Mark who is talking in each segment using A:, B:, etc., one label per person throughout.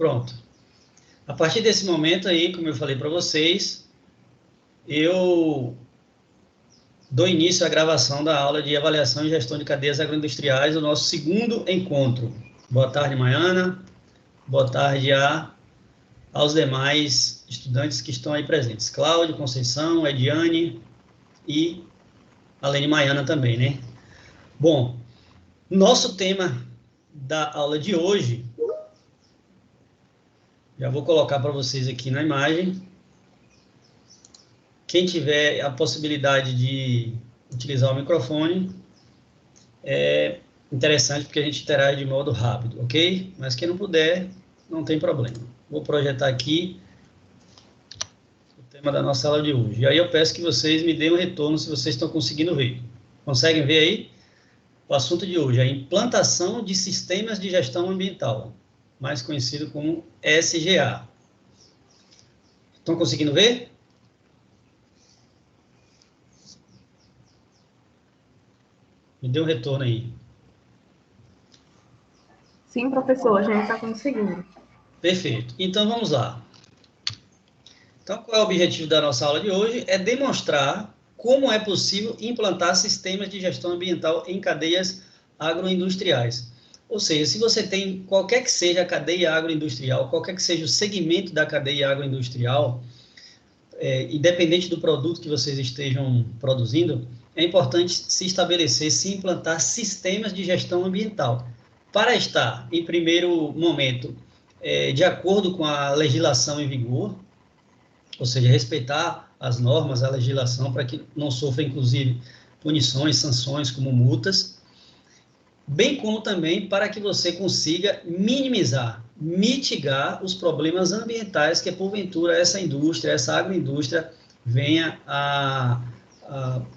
A: Pronto. A partir desse momento aí, como eu falei para vocês, eu dou início à gravação da aula de avaliação e gestão de cadeias agroindustriais, o nosso segundo encontro. Boa tarde, Maiana. Boa tarde aos demais estudantes que estão aí presentes. Cláudio, Conceição, Ediane e Alene Maiana também, né? Bom, nosso tema da aula de hoje, já vou colocar para vocês aqui na imagem. Quem tiver a possibilidade de utilizar o microfone, é interessante porque a gente interage de modo rápido, ok? Mas quem não puder, não tem problema. Vou projetar aqui o tema da nossa aula de hoje. E aí eu peço que vocês me deem um retorno se vocês estão conseguindo ver. Conseguem ver aí? O assunto de hoje é a implantação de sistemas de gestão ambiental, mais conhecido como SGA. Estão conseguindo ver? Me dê um retorno aí.
B: Sim, professor, a gente está conseguindo.
A: Perfeito. Então, vamos lá. Então, qual é o objetivo da nossa aula de hoje? É demonstrar como é possível implantar sistemas de gestão ambiental em cadeias agroindustriais. Ou seja, se você tem qualquer que seja a cadeia agroindustrial, qualquer que seja o segmento da cadeia agroindustrial, independente do produto que vocês estejam produzindo, é importante se estabelecer, se implantar sistemas de gestão ambiental, para estar, em primeiro momento, de acordo com a legislação em vigor, ou seja, respeitar as normas, a legislação, para que não sofra, inclusive, punições, sanções, como multas, bem como também para que você consiga minimizar, mitigar os problemas ambientais que, porventura, essa indústria, essa agroindústria, venha a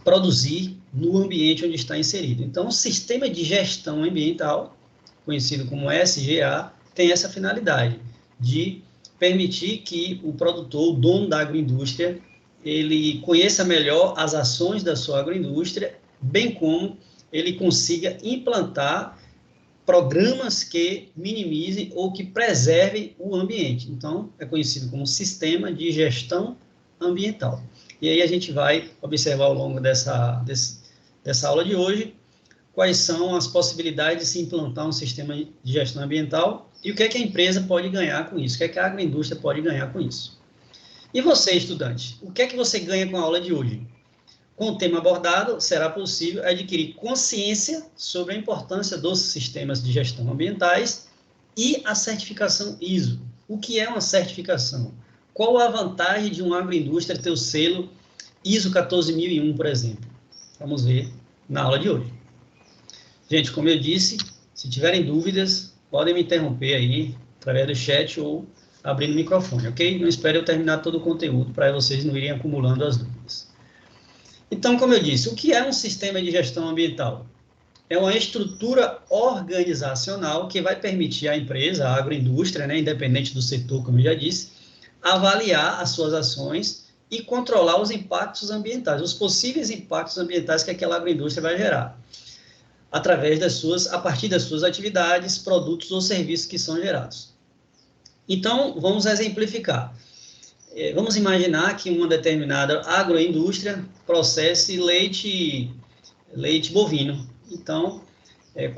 A: produzir no ambiente onde está inserido. Então, o sistema de gestão ambiental, conhecido como SGA, tem essa finalidade de permitir que o produtor, o dono da agroindústria, ele conheça melhor as ações da sua agroindústria, bem como ele consiga implantar programas que minimizem ou que preservem o ambiente. Então, é conhecido como sistema de gestão ambiental. E aí a gente vai observar ao longo dessa aula de hoje quais são as possibilidades de se implantar um sistema de gestão ambiental e o que é que a empresa pode ganhar com isso, o que é que a agroindústria pode ganhar com isso. E você, estudante, o que é que você ganha com a aula de hoje? Com o tema abordado, será possível adquirir consciência sobre a importância dos sistemas de gestão ambientais e a certificação ISO. O que é uma certificação? Qual a vantagem de uma agroindústria ter o selo ISO 14001, por exemplo? Vamos ver na aula de hoje. Gente, como eu disse, se tiverem dúvidas, podem me interromper aí, através do chat ou abrindo o microfone, ok? Não espere eu terminar todo o conteúdo para vocês não irem acumulando as dúvidas. Então, como eu disse, o que é um sistema de gestão ambiental? É uma estrutura organizacional que vai permitir à empresa, à agroindústria, né, independente do setor, como eu já disse, avaliar as suas ações e controlar os impactos ambientais, os possíveis impactos ambientais que aquela agroindústria vai gerar, a partir das suas atividades, produtos ou serviços que são gerados. Então, vamos exemplificar. Vamos imaginar que uma determinada agroindústria processe leite bovino. Então,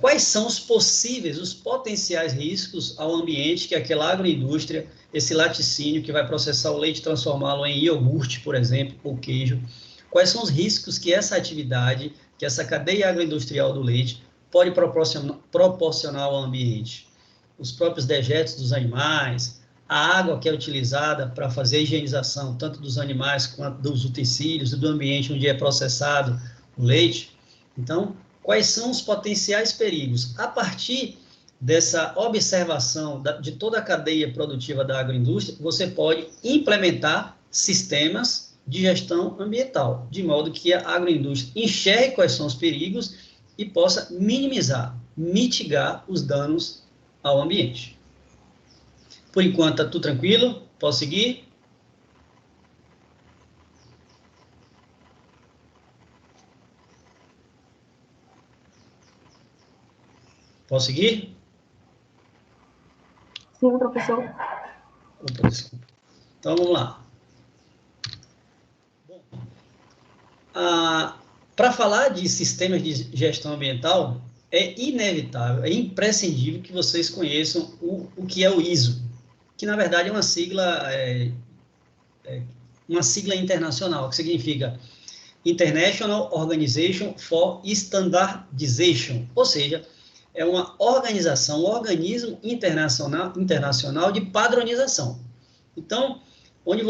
A: quais são os possíveis, os potenciais riscos ao ambiente que aquela agroindústria, esse laticínio que vai processar o leite, transformá-lo em iogurte, por exemplo, ou queijo, quais são os riscos que essa atividade, que essa cadeia agroindustrial do leite pode proporcionar ao ambiente? Os próprios dejetos dos animais, a água que é utilizada para fazer a higienização, tanto dos animais quanto dos utensílios e do ambiente onde é processado o leite. Então, quais são os potenciais perigos? A partir dessa observação de toda a cadeia produtiva da agroindústria, você pode implementar sistemas de gestão ambiental, de modo que a agroindústria enxergue quais são os perigos e possa minimizar, mitigar os danos ao ambiente. Por enquanto, está tudo tranquilo? Posso seguir? Posso seguir?
B: Sim, professor.
A: Opa, desculpa. Então, vamos lá. Para falar de sistemas de gestão ambiental, é inevitável, é imprescindível que vocês conheçam o que é o ISO, que na verdade é uma sigla internacional, que significa International Organization for Standardization, ou seja, é uma organização, um organismo internacional de padronização. Então, onde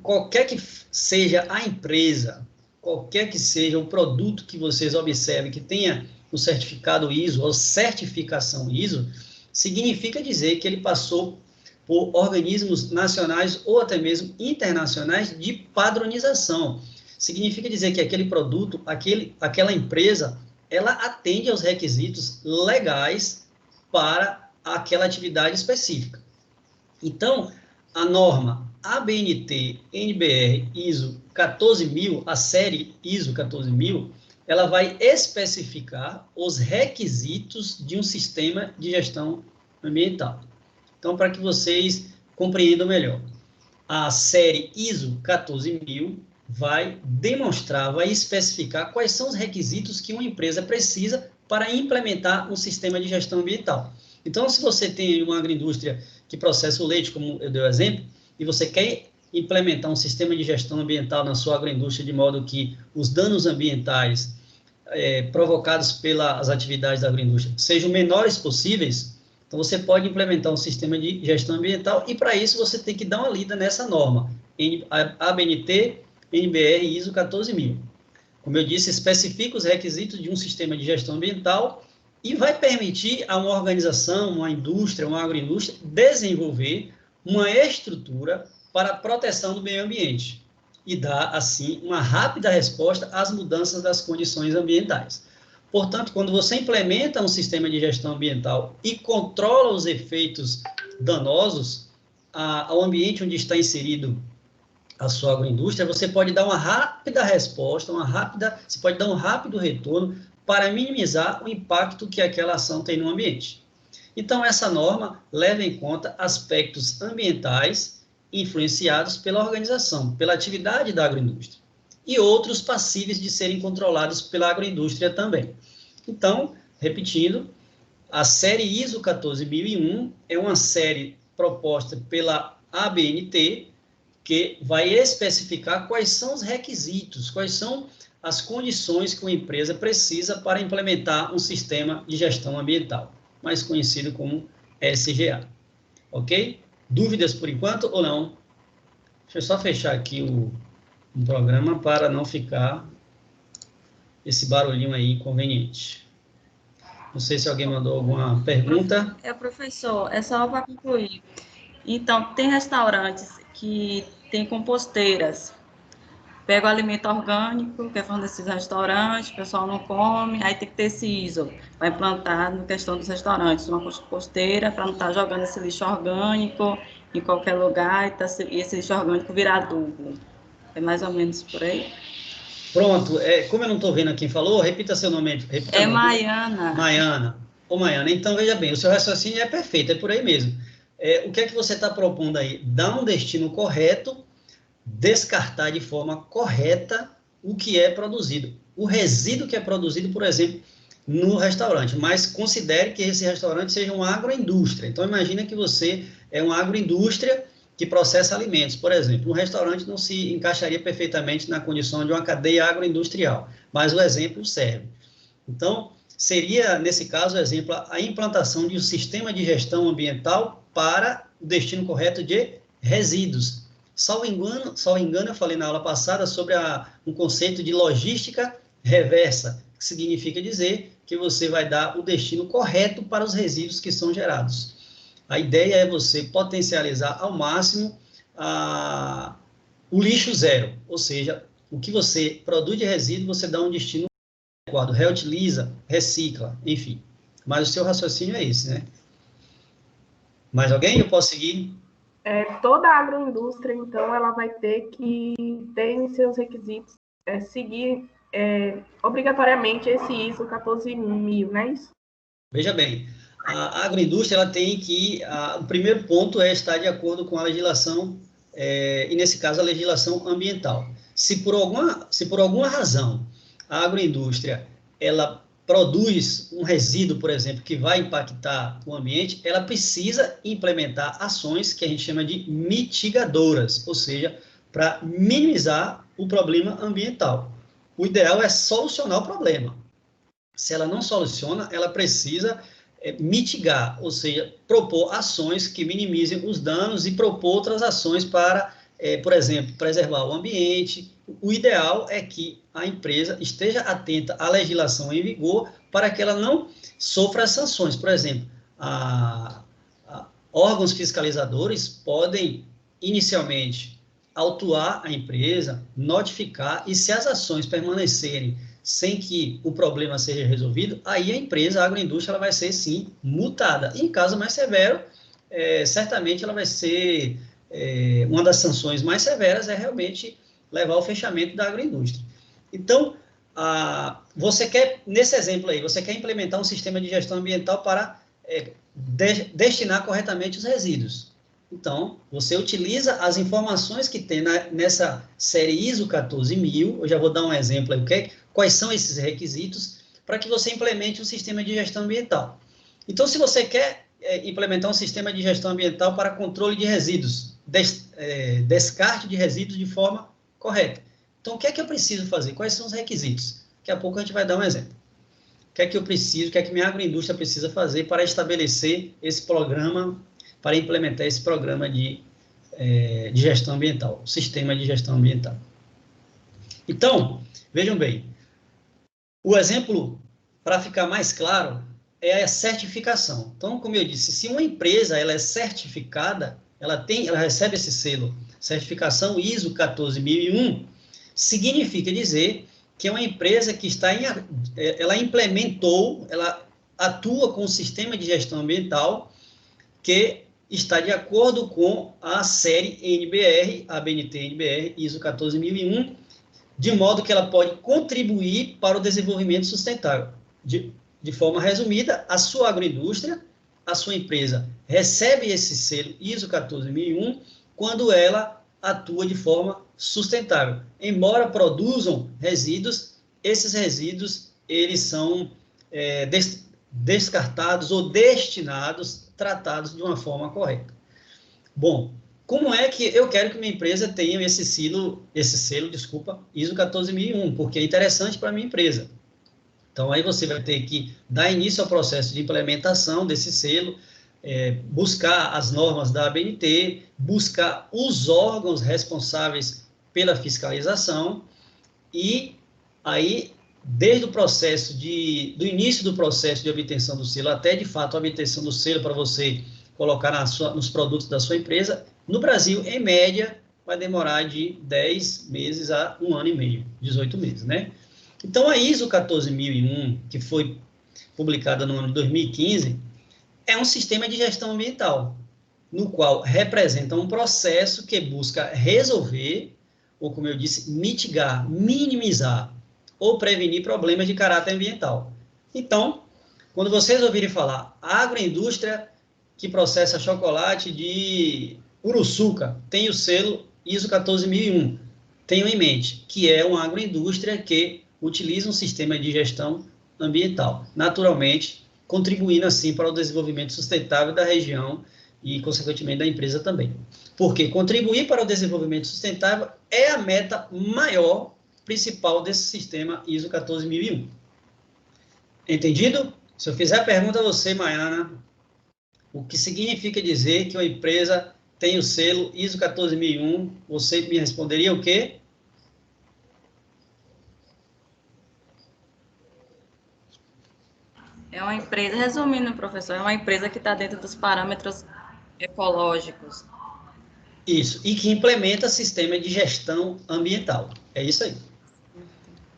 A: qualquer que seja a empresa, qualquer que seja o produto que vocês observem que tenha o certificado ISO ou certificação ISO, significa dizer que ele passou por organismos nacionais ou até mesmo internacionais de padronização. Significa dizer que aquele produto, aquela empresa, ela atende aos requisitos legais para aquela atividade específica. Então, a norma ABNT, NBR, ISO 14000, a série ISO 14000, ela vai especificar os requisitos de um sistema de gestão ambiental. Então, para que vocês compreendam melhor, a série ISO 14000 vai demonstrar, vai especificar quais são os requisitos que uma empresa precisa para implementar um sistema de gestão ambiental. Então, se você tem uma agroindústria que processa o leite, como eu dei o exemplo, e você quer implementar um sistema de gestão ambiental na sua agroindústria de modo que os danos ambientais provocados pelas atividades da agroindústria sejam menores possíveis, então você pode implementar um sistema de gestão ambiental e para isso você tem que dar uma lida nessa norma, ABNT, NBR e ISO 14000. Como eu disse, especifica os requisitos de um sistema de gestão ambiental e vai permitir a uma organização, uma indústria, uma agroindústria, desenvolver uma estrutura para a proteção do meio ambiente e dar, assim, uma rápida resposta às mudanças das condições ambientais. Portanto, quando você implementa um sistema de gestão ambiental e controla os efeitos danosos ao ambiente onde está inserido a sua agroindústria, você pode dar uma rápida resposta, você pode dar um rápido retorno para minimizar o impacto que aquela ação tem no ambiente. Então, essa norma leva em conta aspectos ambientais influenciados pela organização, pela atividade da agroindústria, e outros passíveis de serem controlados pela agroindústria também. Então, repetindo, a série ISO 14001 é uma série proposta pela ABNT, que vai especificar quais são os requisitos, quais são as condições que uma empresa precisa para implementar um sistema de gestão ambiental, mais conhecido como SGA. Ok? Dúvidas por enquanto ou não? Deixa eu só fechar aqui o programa para não ficar esse barulhinho aí inconveniente. Não sei se alguém mandou alguma pergunta.
C: Professor, é só para concluir. Então, tem restaurantes que tem composteiras, pega o alimento orgânico, que é falando desses restaurantes, o pessoal não come, aí tem que ter esse ISO, para implantar na questão dos restaurantes, uma composteira, para não estar jogando esse lixo orgânico em qualquer lugar, e esse lixo orgânico virar adubo. É mais ou menos por aí?
A: Pronto, como eu não estou vendo quem falou, repita seu nome.
C: Maiana.
A: Maiana. Ô, Maiana, então veja bem, o seu raciocínio é perfeito, é por aí mesmo. O que é que você está propondo aí? Dar um destino correto, descartar de forma correta o que é produzido. O resíduo que é produzido, por exemplo, no restaurante, mas considere que esse restaurante seja uma agroindústria. Então, imagina que você é uma agroindústria que processa alimentos. Por exemplo, um restaurante não se encaixaria perfeitamente na condição de uma cadeia agroindustrial, mas o exemplo serve. Então, seria, nesse caso, o exemplo, a implantação de um sistema de gestão ambiental para o destino correto de resíduos. Salvo engano, eu falei na aula passada sobre um conceito de logística reversa, que significa dizer que você vai dar o destino correto para os resíduos que são gerados. A ideia é você potencializar ao máximo o lixo zero, ou seja, o que você produz de resíduo, você dá um destino adequado, reutiliza, recicla, enfim. Mas o seu raciocínio é esse, né? Mais alguém? Eu posso seguir?
B: Toda a agroindústria, então, ela vai ter que ter em seus requisitos, seguir obrigatoriamente esse ISO 14000, não é isso?
A: Veja bem, a agroindústria ela tem que... o primeiro ponto é estar de acordo com a legislação, e nesse caso a legislação ambiental. Se por alguma razão a agroindústria ela produz um resíduo, por exemplo, que vai impactar o ambiente, ela precisa implementar ações que a gente chama de mitigadoras, ou seja, para minimizar o problema ambiental. O ideal é solucionar o problema. Se ela não soluciona, ela precisa mitigar, ou seja, propor ações que minimizem os danos e propor outras ações para, por exemplo, preservar o ambiente. O ideal é que a empresa esteja atenta à legislação em vigor para que ela não sofra as sanções. Por exemplo, órgãos fiscalizadores podem, inicialmente, autuar a empresa, notificar, e se as ações permanecerem sem que o problema seja resolvido, aí a empresa, a agroindústria, ela vai ser, sim, multada. E, em caso mais severo, certamente ela vai ser, uma das sanções mais severas é realmente levar ao fechamento da agroindústria. Então, você quer, nesse exemplo aí, você quer implementar um sistema de gestão ambiental para destinar corretamente os resíduos. Então, você utiliza as informações que tem nessa série ISO 14000, eu já vou dar um exemplo aí, quais são esses requisitos, para que você implemente um sistema de gestão ambiental. Então, se você quer implementar um sistema de gestão ambiental para controle de resíduos, descarte de resíduos de forma correta. Então, o que é que eu preciso fazer? Quais são os requisitos? Daqui a pouco a gente vai dar um exemplo. O que é que eu preciso, o que é que minha agroindústria precisa fazer para estabelecer esse programa, para implementar esse programa de gestão ambiental, sistema de gestão ambiental. Então, vejam bem, o exemplo, para ficar mais claro, é a certificação. Então, como eu disse, se uma empresa ela é certificada, ela recebe esse selo, certificação ISO 14001, significa dizer que é uma empresa que ela implementou, ela atua com um sistema de gestão ambiental que está de acordo com a série NBR, a ABNT-NBR, ISO 14001, de modo que ela pode contribuir para o desenvolvimento sustentável. De forma resumida, a sua agroindústria, a sua empresa, recebe esse selo ISO 14001 quando ela atua de forma sustentável. Embora produzam resíduos, esses resíduos eles são descartados ou destinados, tratados de uma forma correta. Bom, como é que eu quero que minha empresa tenha esse selo, ISO 14001, porque é interessante para a minha empresa. Então, aí você vai ter que dar início ao processo de implementação desse selo, buscar as normas da ABNT, buscar os órgãos responsáveis pela fiscalização, e aí, desde o processo do início do processo de obtenção do selo até, de fato, a obtenção do selo para você colocar nos produtos da sua empresa, no Brasil, em média, vai demorar de 10 meses a 1 ano e meio, 18 meses, né? Então, a ISO 14001, que foi publicada no ano de 2015, é um sistema de gestão ambiental, no qual representa um processo que busca resolver, ou como eu disse, mitigar, minimizar, ou prevenir problemas de caráter ambiental. Então, quando vocês ouvirem falar agroindústria que processa chocolate de Uruçuca, tem o selo ISO 14001, tenham em mente que é uma agroindústria que utiliza um sistema de gestão ambiental, naturalmente, contribuindo assim para o desenvolvimento sustentável da região e, consequentemente, da empresa também. Porque contribuir para o desenvolvimento sustentável é a meta maior, principal desse sistema ISO 14001. Entendido? Se eu fizer a pergunta a você, Maiana, o que significa dizer que uma empresa tem o selo ISO 14001, você me responderia o quê?
C: É uma empresa, resumindo, professor, é uma empresa que está dentro dos parâmetros ecológicos.
A: Isso, e que implementa sistema de gestão ambiental. É isso aí.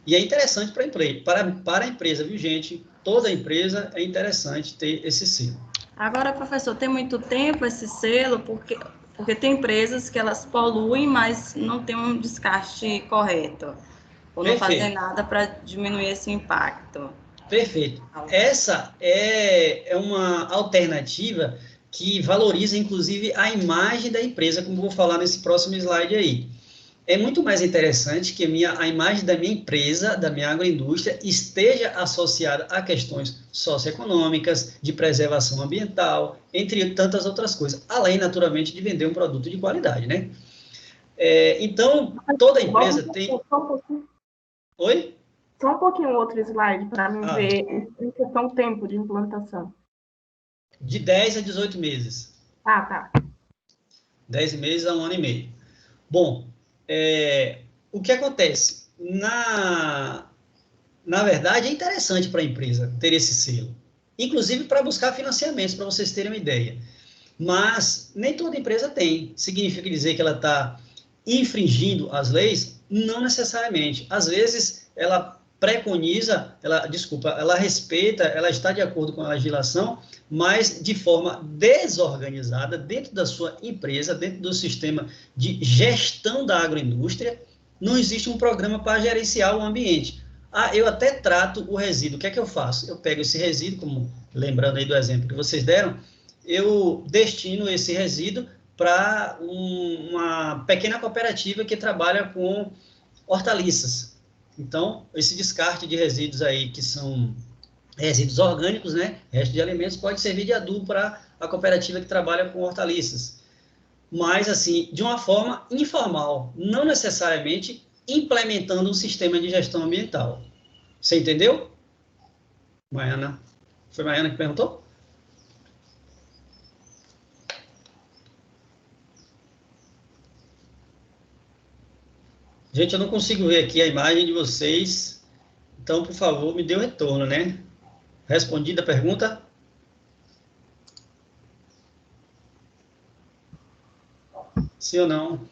A: E é interessante para a empresa, viu, gente? Toda empresa é interessante ter esse selo.
C: Agora, professor, tem muito tempo esse selo, porque tem empresas que elas poluem, mas não tem um descarte correto, ou não fazem nada para diminuir esse impacto.
A: Perfeito. Essa é uma alternativa que valoriza, inclusive, a imagem da empresa, como eu vou falar nesse próximo slide aí. É muito mais interessante que a imagem da minha empresa, da minha agroindústria, esteja associada a questões socioeconômicas, de preservação ambiental, entre tantas outras coisas, além, naturalmente, de vender um produto de qualidade, né? Então, toda empresa tem... Oi?
B: Só um pouquinho outro slide para mim ver em questão do tempo de implantação.
A: De 10 a 18 meses.
B: Ah, tá.
A: 10 meses a 1 ano e meio. Bom, o que acontece? Na verdade, é interessante para a empresa ter esse selo. Inclusive para buscar financiamentos, para vocês terem uma ideia. Mas nem toda empresa tem. Significa dizer que ela está infringindo as leis? Não necessariamente. Às vezes, ela preconiza, ela respeita, ela está de acordo com a legislação, mas de forma desorganizada dentro da sua empresa, dentro do sistema de gestão da agroindústria, não existe um programa para gerenciar o ambiente. Eu até trato o resíduo. O que é que eu faço? Eu pego esse resíduo, como lembrando aí do exemplo que vocês deram, eu destino esse resíduo para uma pequena cooperativa que trabalha com hortaliças. Então, esse descarte de resíduos aí, que são resíduos orgânicos, né, resto de alimentos, pode servir de adubo para a cooperativa que trabalha com hortaliças. Mas, assim, de uma forma informal, não necessariamente implementando um sistema de gestão ambiental. Você entendeu? Maiana? Foi Maiana que perguntou? Gente, eu não consigo ver aqui a imagem de vocês, então, por favor, me dê o retorno, né? Respondida a pergunta? Sim ou não?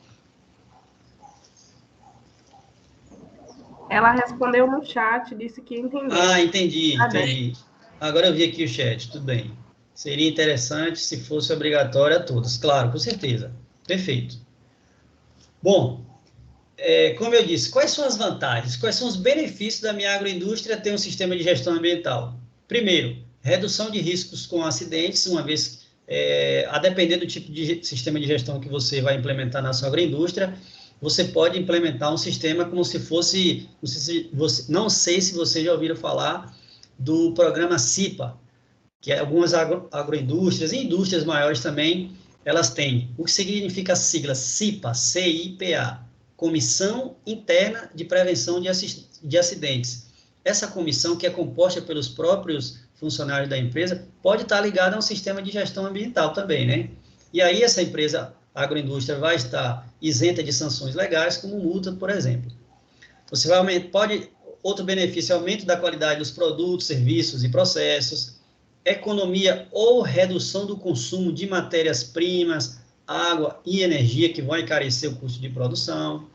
B: Ela respondeu no chat, disse que entendeu.
A: Entendi. Agora eu vi aqui o chat, tudo bem. Seria interessante se fosse obrigatório a todos. Claro, com certeza. Perfeito. Bom, como eu disse, quais são as vantagens? Quais são os benefícios da minha agroindústria ter um sistema de gestão ambiental? Primeiro, redução de riscos com acidentes, uma vez, a depender do tipo de sistema de gestão que você vai implementar na sua agroindústria, você pode implementar um sistema como se fosse, não sei se vocês já ouviram falar do programa CIPA, que algumas agroindústrias e indústrias maiores também, elas têm. O que significa a sigla CIPA, C-I-P-A, Comissão Interna de Prevenção de Acidentes. Essa comissão, que é composta pelos próprios funcionários da empresa, pode estar ligada a um sistema de gestão ambiental também, né? E aí essa empresa, a agroindústria, vai estar isenta de sanções legais, como multa, por exemplo. Você outro benefício, aumento da qualidade dos produtos, serviços e processos, economia ou redução do consumo de matérias-primas, água e energia, que vão encarecer o custo de produção,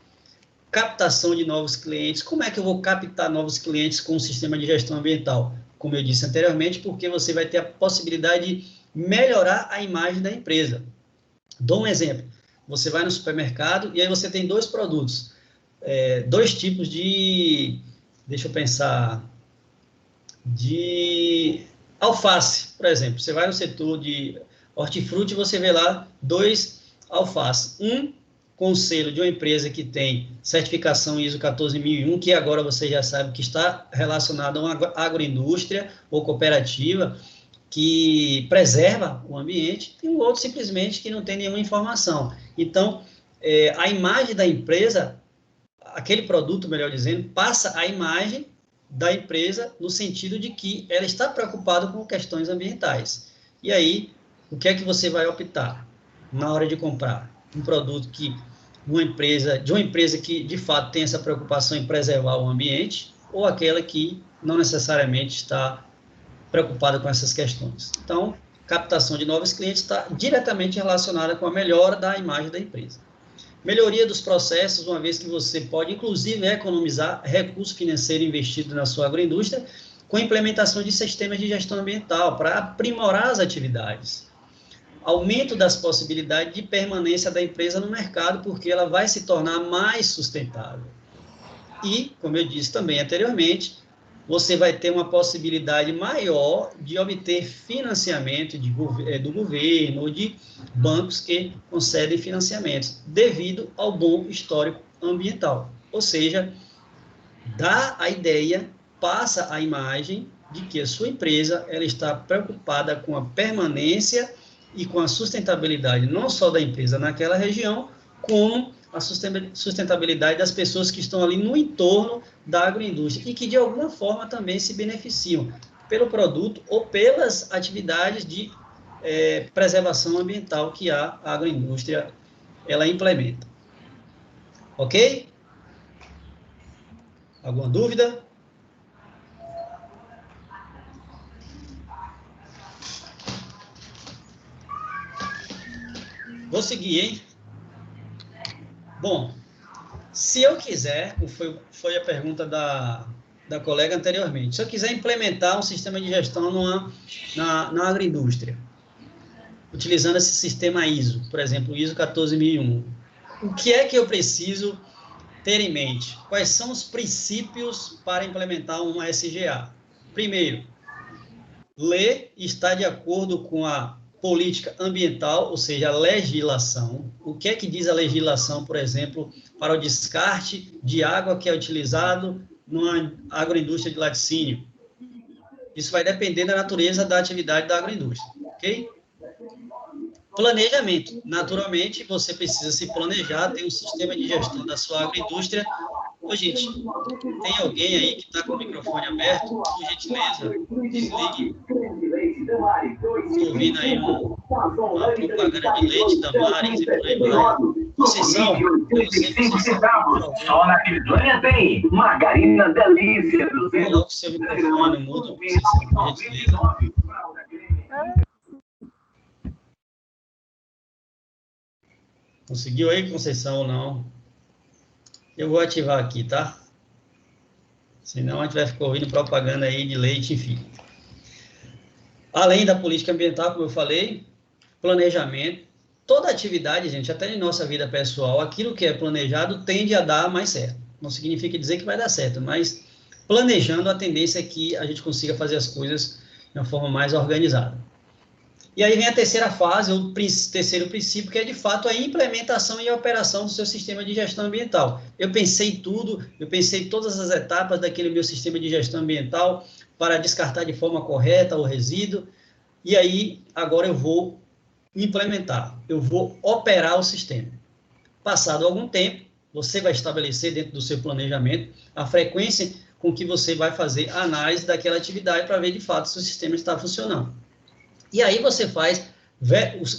A: captação de novos clientes. Como é que eu vou captar novos clientes com o sistema de gestão ambiental? Como eu disse anteriormente, porque você vai ter a possibilidade de melhorar a imagem da empresa. Dou um exemplo. Você vai no supermercado e aí você tem dois produtos, dois tipos de, deixa eu pensar, de alface, por exemplo. Você vai no setor de hortifruti e você vê lá dois alfaces. Um com o selo de uma empresa que tem certificação ISO 14001, que agora você já sabe que está relacionado a uma agroindústria ou cooperativa que preserva o ambiente, e o outro simplesmente que não tem nenhuma informação. Então, a imagem da empresa, aquele produto, melhor dizendo, passa a imagem da empresa no sentido de que ela está preocupada com questões ambientais. E aí, o que é que você vai optar na hora de comprar? Um produto de uma empresa que, de fato, tem essa preocupação em preservar o ambiente, ou aquela que não necessariamente está preocupada com essas questões. Então, captação de novos clientes está diretamente relacionada com a melhora da imagem da empresa. Melhoria dos processos, uma vez que você pode, inclusive, economizar recurso financeiro investido na sua agroindústria com a implementação de sistemas de gestão ambiental para aprimorar as atividades. Aumento das possibilidades de permanência da empresa no mercado, porque ela vai se tornar mais sustentável. E, como eu disse também anteriormente, você vai ter uma possibilidade maior de obter financiamento do governo ou de bancos que concedem financiamentos, devido ao bom histórico ambiental. Ou seja, dá a ideia, passa a imagem de que a sua empresa ela está preocupada com a permanência e com a sustentabilidade, não só da empresa naquela região, como a sustentabilidade das pessoas que estão ali no entorno da agroindústria e que, de alguma forma, também se beneficiam pelo produto ou pelas atividades de preservação ambiental que a agroindústria ela implementa. Ok? Alguma dúvida? Vou seguir, hein? Bom, se eu quiser, foi a pergunta da colega anteriormente, se eu quiser implementar um sistema de gestão na agroindústria, utilizando esse sistema ISO, por exemplo, ISO 14001, o que é que eu preciso ter em mente? Quais são os princípios para implementar uma SGA? Primeiro, ler e estar de acordo com a política ambiental, ou seja, a legislação. O que é que diz a legislação, por exemplo, para o descarte de água que é utilizado numa agroindústria de laticínio? Isso vai depender da natureza da atividade da agroindústria, ok? Planejamento. Naturalmente, você precisa se planejar, ter um sistema de gestão da sua agroindústria. Ô, gente, tem alguém aí que está com o microfone aberto? Por gentileza, desligue. Estou ouvindo aí uma propaganda de leite, Damares e por aí vai. Conceição, eu sei que Conceição,
D: só na Crislândia tem margarina delícia.
A: Coloque seu microfone no mudo, Conceição, por gentileza. Conseguiu aí, Conceição, ou não? Eu vou ativar aqui, tá? Senão a gente vai ficar ouvindo propaganda aí de leite, enfim. Além da política ambiental, como eu falei, planejamento. Toda atividade, gente, até em nossa vida pessoal, aquilo que é planejado tende a dar mais certo. Não significa dizer que vai dar certo, mas planejando, a tendência é que a gente consiga fazer as coisas de uma forma mais organizada. E aí vem a terceira fase, o terceiro princípio, que é, de fato, a implementação e a operação do seu sistema de gestão ambiental. Eu pensei tudo, eu pensei todas as etapas daquele meu sistema de gestão ambiental para descartar de forma correta o resíduo, e aí, agora eu vou implementar, eu vou operar o sistema. Passado algum tempo, você vai estabelecer dentro do seu planejamento a frequência com que você vai fazer a análise daquela atividade para ver, de fato, se o sistema está funcionando. E aí você faz,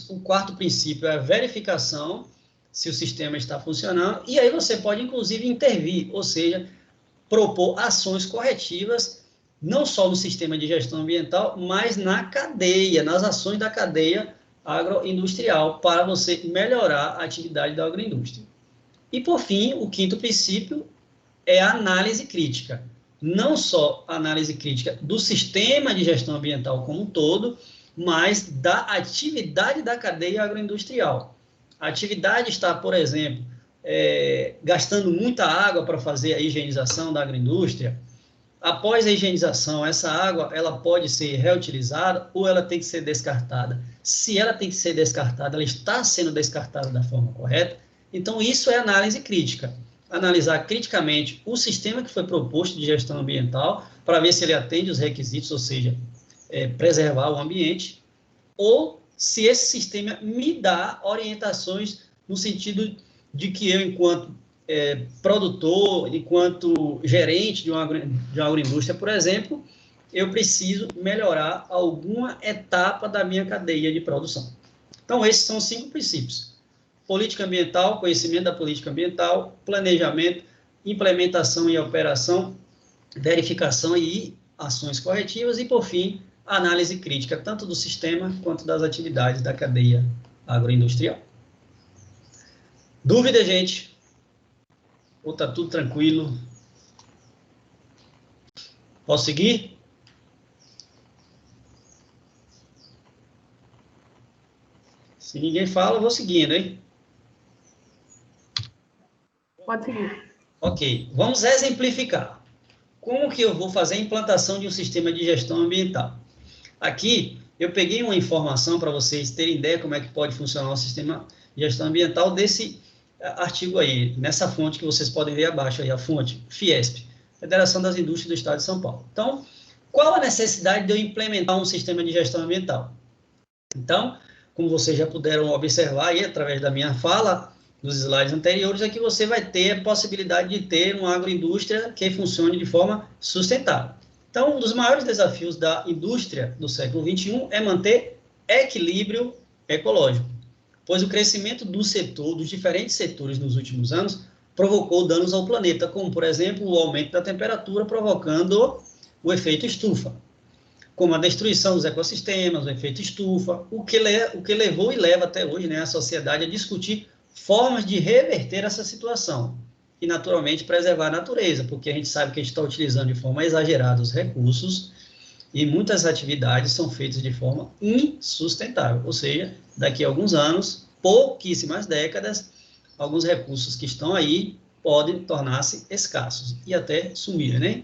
A: o quarto princípio é a verificação se o sistema está funcionando, e aí você pode, inclusive, intervir, ou seja, propor ações corretivas, não só no sistema de gestão ambiental, mas na cadeia, nas ações da cadeia agroindustrial, para você melhorar a atividade da agroindústria. E, por fim, o quinto princípio é a análise crítica. Não só a análise crítica do sistema de gestão ambiental como um todo, mas da atividade da cadeia agroindustrial. A atividade está, por exemplo, gastando muita água para fazer a higienização da agroindústria. Após a higienização, essa água ela pode ser reutilizada ou ela tem que ser descartada. Se ela tem que ser descartada, ela está sendo descartada da forma correta. Então, isso é análise crítica. Analisar criticamente o sistema que foi proposto de gestão ambiental para ver se ele atende os requisitos, ou seja, preservar o ambiente, ou se esse sistema me dá orientações no sentido de que eu, enquanto produtor, enquanto gerente de uma agroindústria, por exemplo, eu preciso melhorar alguma etapa da minha cadeia de produção. Então, esses são os 5 princípios. Política ambiental, conhecimento da política ambiental, planejamento, implementação e operação, verificação e ações corretivas, e, por fim, análise crítica, tanto do sistema quanto das atividades da cadeia agroindustrial. Dúvida, gente? Ou está tudo tranquilo? Posso seguir? Se ninguém fala, eu vou seguindo, hein?
B: Pode seguir.
A: Ok, vamos exemplificar. como que eu vou fazer a implantação de um sistema de gestão ambiental? Aqui, eu peguei uma informação para vocês terem ideia como é que pode funcionar o sistema de gestão ambiental desse artigo aí, nessa fonte que vocês podem ver abaixo aí, a fonte Fiesp, Federação das Indústrias do Estado de São Paulo. Então, qual a necessidade de eu implementar um sistema de gestão ambiental? Então, como vocês já puderam observar aí, através da minha fala, nos slides anteriores, é que você vai ter a possibilidade de ter uma agroindústria que funcione de forma sustentável. Então, um dos maiores desafios da indústria do século XXI é manter equilíbrio ecológico, pois o crescimento do setor, dos diferentes setores nos últimos anos, provocou danos ao planeta, como, por exemplo, o aumento da temperatura, provocando o efeito estufa, como a destruição dos ecossistemas, o efeito estufa, o que levou e leva até hoje, né, a sociedade a discutir formas de reverter essa situação e, naturalmente, preservar a natureza, porque a gente sabe que a gente está utilizando de forma exagerada os recursos e muitas atividades são feitas de forma insustentável, ou seja, daqui a alguns anos, pouquíssimas décadas, alguns recursos que estão aí podem tornar-se escassos e até sumir, né?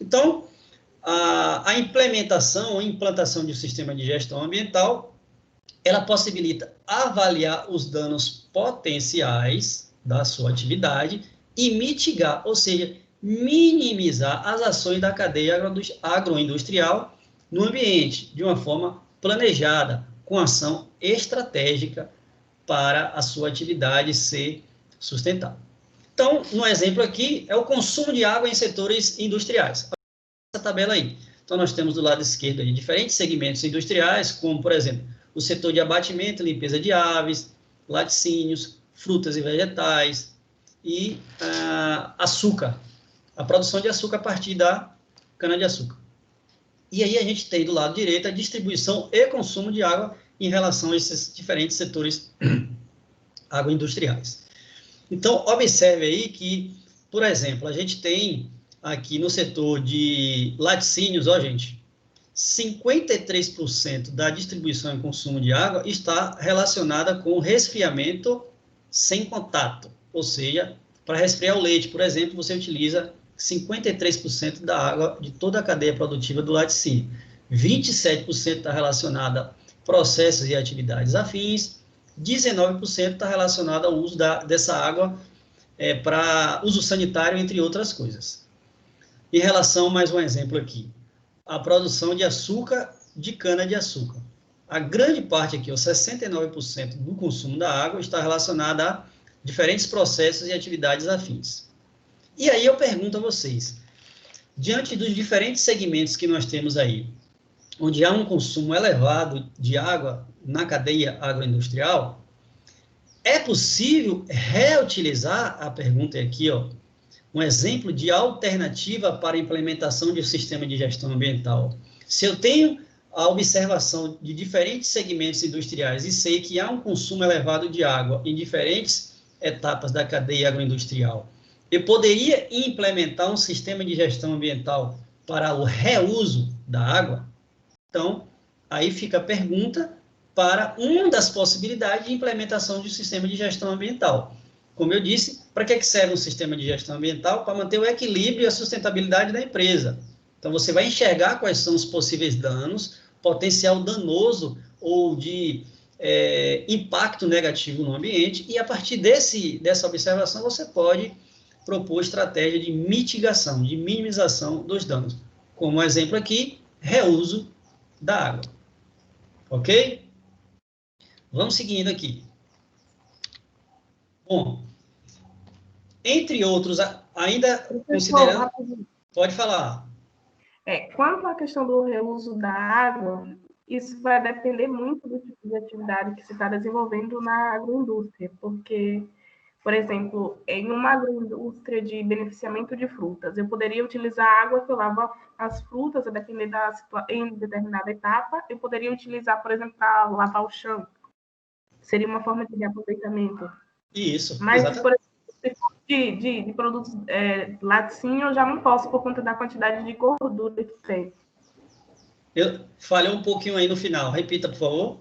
A: Então, a implementação ou implantação de um sistema de gestão ambiental, ela possibilita avaliar os danos potenciais da sua atividade e mitigar, ou seja, minimizar as ações da cadeia agroindustrial no ambiente, de uma forma planejada, com ação estratégica para a sua atividade ser sustentável. Então, no exemplo aqui, é o consumo de água em setores industriais. Essa tabela aí. Então, nós temos do lado esquerdo aí diferentes segmentos industriais, como, por exemplo, o setor de abatimento e limpeza de aves, laticínios, frutas e vegetais e açúcar, a produção de açúcar a partir da cana-de-açúcar. E aí a gente tem do lado direito a distribuição e consumo de água em relação a esses diferentes setores agroindustriais. Então, observe aí que, por exemplo, a gente tem aqui no setor de laticínios, ó, gente, 53% da distribuição e consumo de água está relacionada com resfriamento sem contato, ou seja, para resfriar o leite, por exemplo, você utiliza 53% da água de toda a cadeia produtiva do laticínio. 27% está relacionada a processos e atividades afins, 19% está relacionado ao uso dessa água para uso sanitário, entre outras coisas. Em relação, mais um exemplo aqui, a produção de açúcar de cana-de-açúcar. A grande parte aqui, 69% do consumo da água está relacionada a diferentes processos e atividades afins. E aí eu pergunto a vocês, diante dos diferentes segmentos que nós temos aí, onde há um consumo elevado de água na cadeia agroindustrial, é possível reutilizar, a pergunta é aqui, ó, um exemplo de alternativa para a implementação de um sistema de gestão ambiental. Se eu tenho a observação de diferentes segmentos industriais e sei que há um consumo elevado de água em diferentes etapas da cadeia agroindustrial, eu poderia implementar um sistema de gestão ambiental para o reuso da água? Então, aí fica a pergunta para uma das possibilidades de implementação de um sistema de gestão ambiental. Como eu disse, para que serve um sistema de gestão ambiental? Para manter o equilíbrio e a sustentabilidade da empresa. Então, você vai enxergar quais são os possíveis danos, potencial danoso ou de impacto negativo no ambiente, e a partir dessa observação, você pode propor estratégia de mitigação, de minimização dos danos. Como exemplo aqui, reuso da água. Ok? Vamos seguindo aqui. Bom, entre outros, ainda considerando... Pode falar.
B: Quanto à questão do reuso da água, isso vai depender muito do tipo de atividade que se está desenvolvendo na agroindústria, porque, por exemplo, em uma agroindústria de beneficiamento de frutas, eu poderia utilizar a água que eu lavo as frutas, a depender em determinada etapa, eu poderia utilizar, por exemplo, para lavar o chão. Seria uma forma de reaproveitamento.
A: Isso,
B: mas,
A: exatamente.
B: Por exemplo, de produtos laticínio, eu já não posso por conta da quantidade de gordura que tem.
A: Eu falhei um pouquinho aí no final. Repita, por favor.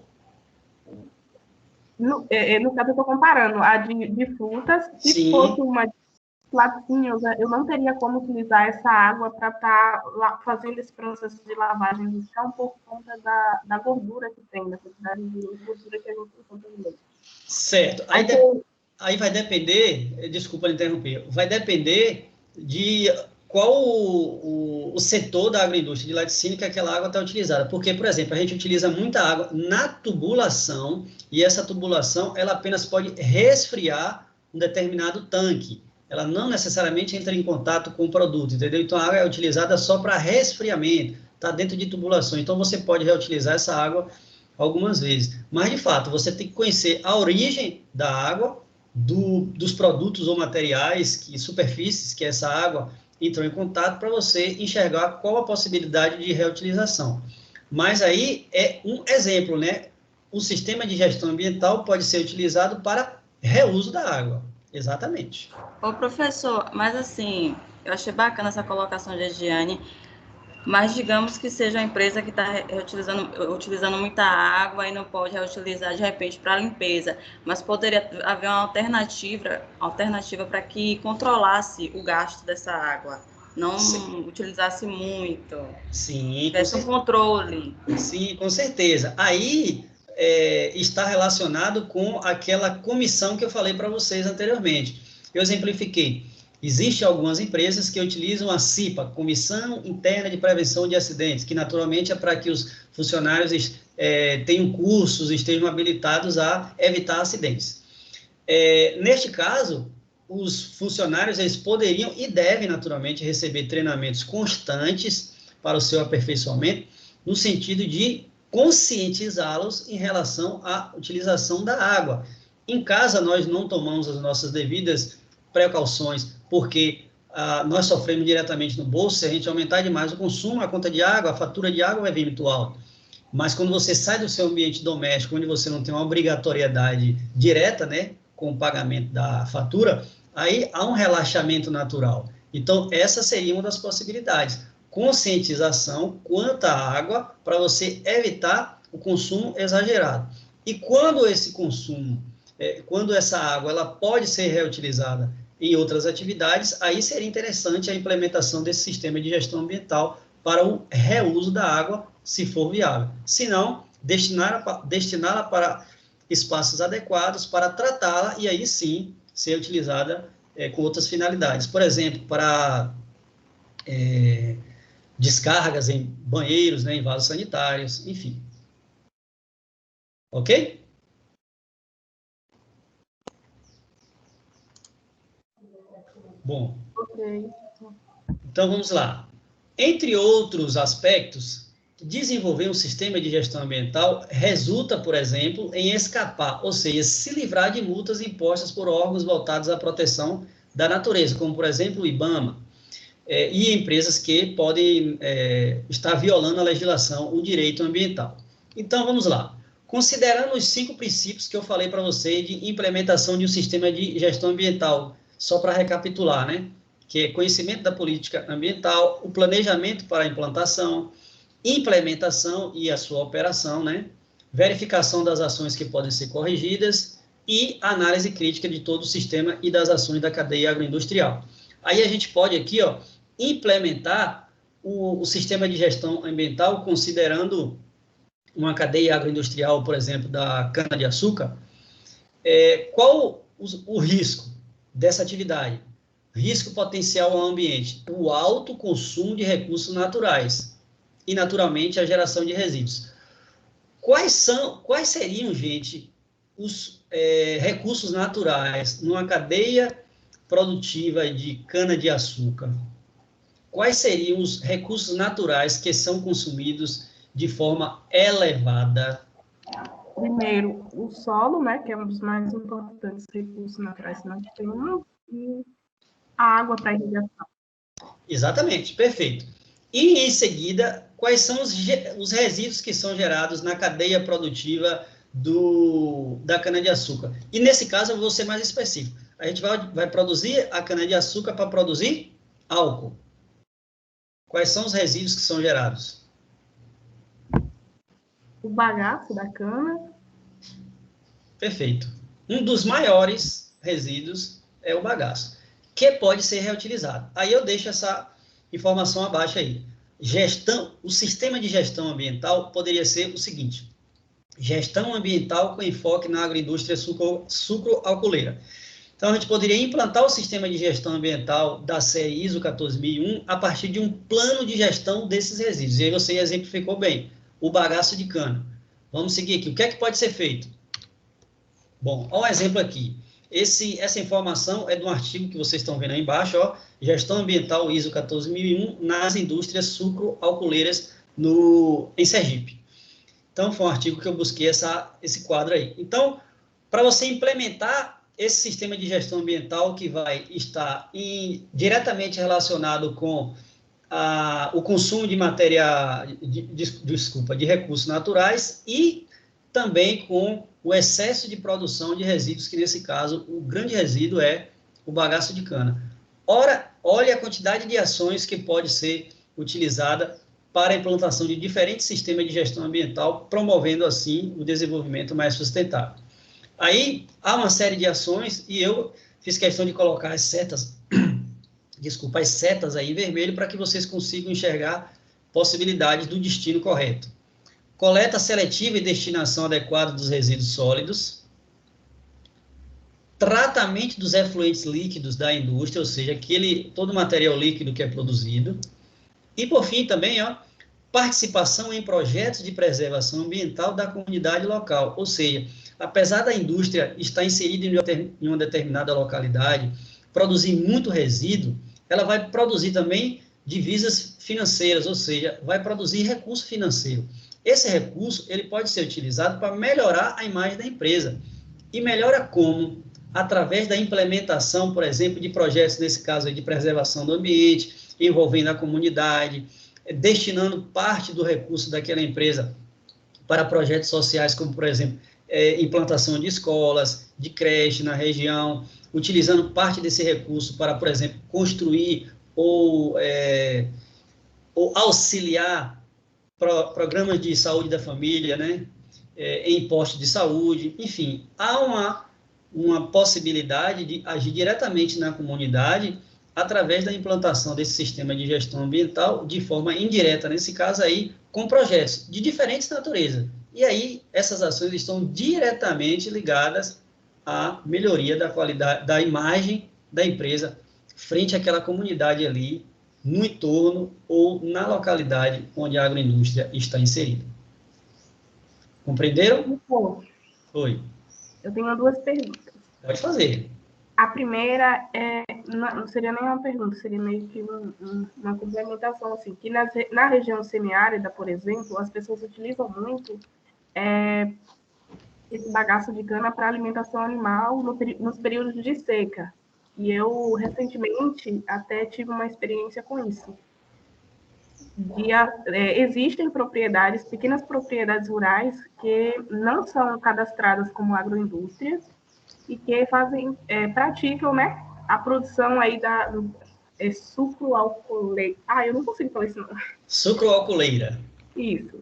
B: No caso, eu estou comparando a de frutas. Se
A: Sim.
B: fosse uma laticínios, eu não teria como utilizar essa água para estar fazendo esse processo de lavagem industrial por conta da gordura que tem, da quantidade de gordura que a gente encontra no leite.
A: Certo. Aí vai depender, desculpa interromper, vai depender de qual o setor da agroindústria de laticínio que aquela água está utilizada. Porque, por exemplo, a gente utiliza muita água na tubulação e essa tubulação ela apenas pode resfriar um determinado tanque. Ela não necessariamente entra em contato com o produto, entendeu? Então, a água é utilizada só para resfriamento, está dentro de tubulação. Então, você pode reutilizar essa água algumas vezes. Mas, de fato, você tem que conhecer a origem da água, dos produtos ou materiais, superfícies que essa água entrou em contato, para você enxergar qual a possibilidade de reutilização. Mas aí é um exemplo, né? O sistema de gestão ambiental pode ser utilizado para reuso da água. Exatamente.
C: Ô, professor, mas assim, eu achei bacana essa colocação de Ediane, mas digamos que seja uma empresa que está utilizando muita água e não pode reutilizar de repente para limpeza, mas poderia haver uma alternativa para que controlasse o gasto dessa água, não utilizasse muito.
A: Sim,
C: tivesse um controle.
A: Sim, com certeza. Aí está relacionado com aquela comissão que eu falei para vocês anteriormente. Eu exemplifiquei. Existem algumas empresas que utilizam a CIPA, Comissão Interna de Prevenção de Acidentes, que naturalmente é para que os funcionários tenham cursos, estejam habilitados a evitar acidentes. Neste caso, os funcionários eles poderiam e devem naturalmente receber treinamentos constantes para o seu aperfeiçoamento, no sentido de conscientizá-los em relação à utilização da água. Em casa, nós não tomamos as nossas devidas precauções, porque nós sofremos diretamente no bolso. Se a gente aumentar demais o consumo, a conta de água, a fatura de água vai vir muito alto. Mas quando você sai do seu ambiente doméstico, onde você não tem uma obrigatoriedade direta, né, com o pagamento da fatura, aí há um relaxamento natural. Então, essa seria uma das possibilidades. Conscientização quanto à água, para você evitar o consumo exagerado. E quando esse consumo, quando essa água ela pode ser reutilizada em outras atividades, aí seria interessante a implementação desse sistema de gestão ambiental para o reuso da água, se for viável. Se não, destiná-la para espaços adequados para tratá-la e aí sim ser utilizada com outras finalidades. Por exemplo, para descargas em banheiros, né, em vasos sanitários, enfim. Ok? Bom.
B: Ok.
A: Então, vamos lá. Entre outros aspectos, desenvolver um sistema de gestão ambiental resulta, por exemplo, em escapar, ou seja, se livrar de multas impostas por órgãos voltados à proteção da natureza, como, por exemplo, o IBAMA, e empresas que podem estar violando a legislação, o direito ambiental. Então, vamos lá. Considerando os 5 princípios que eu falei para você de implementação de um sistema de gestão ambiental, só para recapitular, né? Que é conhecimento da política ambiental, o planejamento para a implantação, implementação e a sua operação, né? Verificação das ações que podem ser corrigidas e análise crítica de todo o sistema e das ações da cadeia agroindustrial. Aí a gente pode aqui, ó, implementar o sistema de gestão ambiental considerando uma cadeia agroindustrial, por exemplo, da cana-de-açúcar. Qual o risco dessa atividade? Risco potencial ao ambiente, o alto consumo de recursos naturais e, naturalmente, a geração de resíduos. Quais seriam, gente, os recursos naturais numa cadeia produtiva de cana-de-açúcar? Quais seriam os recursos naturais que são consumidos de forma elevada?
B: Primeiro, o solo, né, que é um dos mais importantes recursos naturais que nós temos, e a água para irrigação.
A: Exatamente, perfeito. E, em seguida, quais são os resíduos que são gerados na cadeia produtiva da cana-de-açúcar? E, nesse caso, eu vou ser mais específico. A gente vai produzir a cana-de-açúcar para produzir álcool. Quais são os resíduos que são gerados?
B: O bagaço da cana.
A: Perfeito. Um dos maiores resíduos é o bagaço. que pode ser reutilizado. Aí eu deixo essa informação abaixo aí. O sistema de gestão ambiental poderia ser o seguinte: gestão ambiental com enfoque na agroindústria sucroalcooleira. Então, a gente poderia implantar o sistema de gestão ambiental da CE ISO 14001 a partir de um plano de gestão desses resíduos. E aí você exemplificou bem, o bagaço de cana. Vamos seguir aqui. O que é que pode ser feito? Bom, olha um exemplo aqui. Essa informação é de um artigo que vocês estão vendo aí embaixo, ó, Gestão Ambiental ISO 14001 nas indústrias sucroalcooleiras em Sergipe. Então, foi um artigo que eu busquei esse quadro aí. Então, para você implementar esse sistema de gestão ambiental que vai estar diretamente relacionado com o consumo de de recursos naturais e também com o excesso de produção de resíduos, que nesse caso, o grande resíduo é o bagaço de cana. Ora, olha a quantidade de ações que pode ser utilizada para a implantação de diferentes sistemas de gestão ambiental, promovendo, assim, o desenvolvimento mais sustentável. Aí, há uma série de ações, e eu fiz questão de colocar as setas, as setas aí em vermelho, para que vocês consigam enxergar possibilidades do destino correto. Coleta seletiva e destinação adequada dos resíduos sólidos, tratamento dos efluentes líquidos da indústria, ou seja, todo o material líquido que é produzido, e, por fim, também, ó, participação em projetos de preservação ambiental da comunidade local, ou seja, apesar da indústria estar inserida em uma determinada localidade, produzir muito resíduo, ela vai produzir também divisas financeiras, ou seja, vai produzir recurso financeiro. Esse recurso ele pode ser utilizado para melhorar a imagem da empresa. E melhora como? Através da implementação, por exemplo, de projetos, nesse caso aí, de preservação do ambiente, envolvendo a comunidade, destinando parte do recurso daquela empresa para projetos sociais, como, por exemplo, implantação de escolas, de creche na região, utilizando parte desse recurso para, por exemplo, construir ou auxiliar programas de saúde da família, né, em postos de saúde, enfim, há uma possibilidade de agir diretamente na comunidade através da implantação desse sistema de gestão ambiental de forma indireta, nesse caso aí, com projetos de diferentes naturezas. E aí, essas ações estão diretamente ligadas à melhoria da qualidade, da imagem da empresa frente àquela comunidade ali, no entorno ou na localidade onde a agroindústria está inserida. Compreenderam? Oi.
B: Eu tenho duas perguntas.
A: Pode fazer.
B: A primeira não seria nem uma pergunta, seria meio que uma complementação, assim, que na região semiárida, por exemplo, as pessoas utilizam muito esse bagaço de cana para alimentação animal nos períodos de seca. E eu, recentemente, até tive uma experiência com isso. Existem propriedades, pequenas propriedades rurais, que não são cadastradas como agroindústrias e que praticam, né, a produção aí sucroalcooleira. Eu não consigo falar isso, não.
A: Sucroalcooleira.
B: Isso.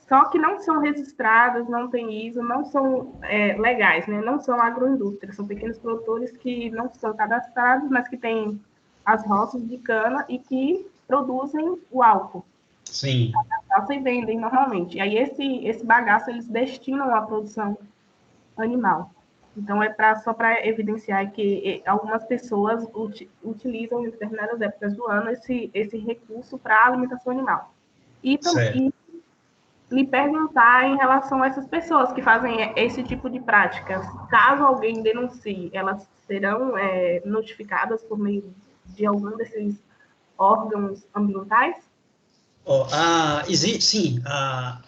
B: Só que não são registradas, não tem ISO, não são legais, né? Não são agroindústrias, são pequenos produtores que não são cadastrados, mas que têm as roças de cana e que produzem o álcool.
A: Sim.
B: E vendem normalmente. E aí esse bagaço eles destinam à produção animal. Então, só para evidenciar que algumas pessoas utilizam em determinadas épocas do ano esse recurso para alimentação animal. E também lhe perguntar em relação a essas pessoas que fazem esse tipo de práticas. Caso alguém denuncie, elas serão notificadas por meio de algum desses órgãos ambientais?
A: Sim, a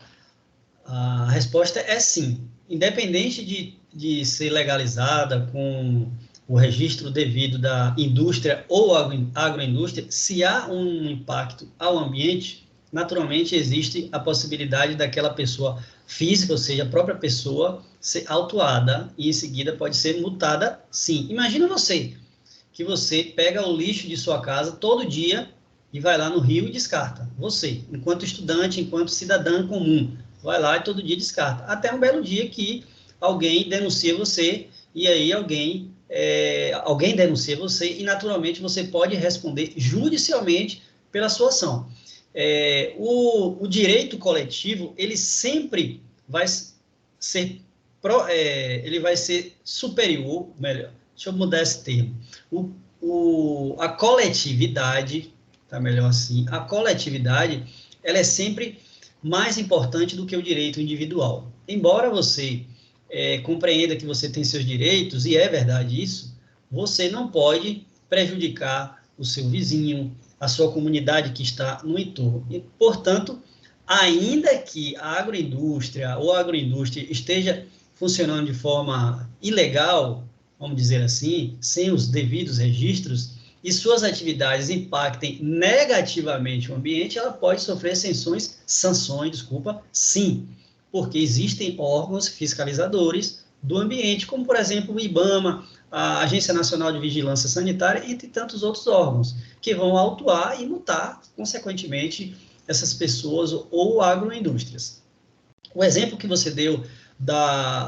A: resposta é sim. Independente de ser legalizada com o registro devido da indústria ou agroindústria, se há um impacto ao ambiente, naturalmente existe a possibilidade daquela pessoa física, ou seja, a própria pessoa, ser autuada e em seguida pode ser multada, sim. Imagina que você pega o lixo de sua casa todo dia e vai lá no rio e descarta. Você, enquanto estudante, enquanto cidadão comum, vai lá e todo dia descarta. Até um belo dia que alguém denuncia você e aí alguém alguém denuncia você e, naturalmente, você pode responder judicialmente pela sua ação. O direito coletivo, ele sempre vai ser, ele vai ser superior, melhor, deixa eu mudar esse termo, a coletividade, tá melhor assim, a coletividade, ela é sempre mais importante do que o direito individual. Embora você compreenda que você tem seus direitos, e é verdade isso, você não pode prejudicar o seu vizinho, a sua comunidade que está no entorno. E, portanto, ainda que a agroindústria ou a agroindústria esteja funcionando de forma ilegal, vamos dizer assim, sem os devidos registros, e suas atividades impactem negativamente o ambiente, ela pode sofrer sanções, sim, porque existem órgãos fiscalizadores do ambiente, como, por exemplo, o IBAMA, a Agência Nacional de Vigilância Sanitária, entre tantos outros órgãos, que vão autuar e multar, consequentemente, essas pessoas ou agroindústrias. O exemplo que você deu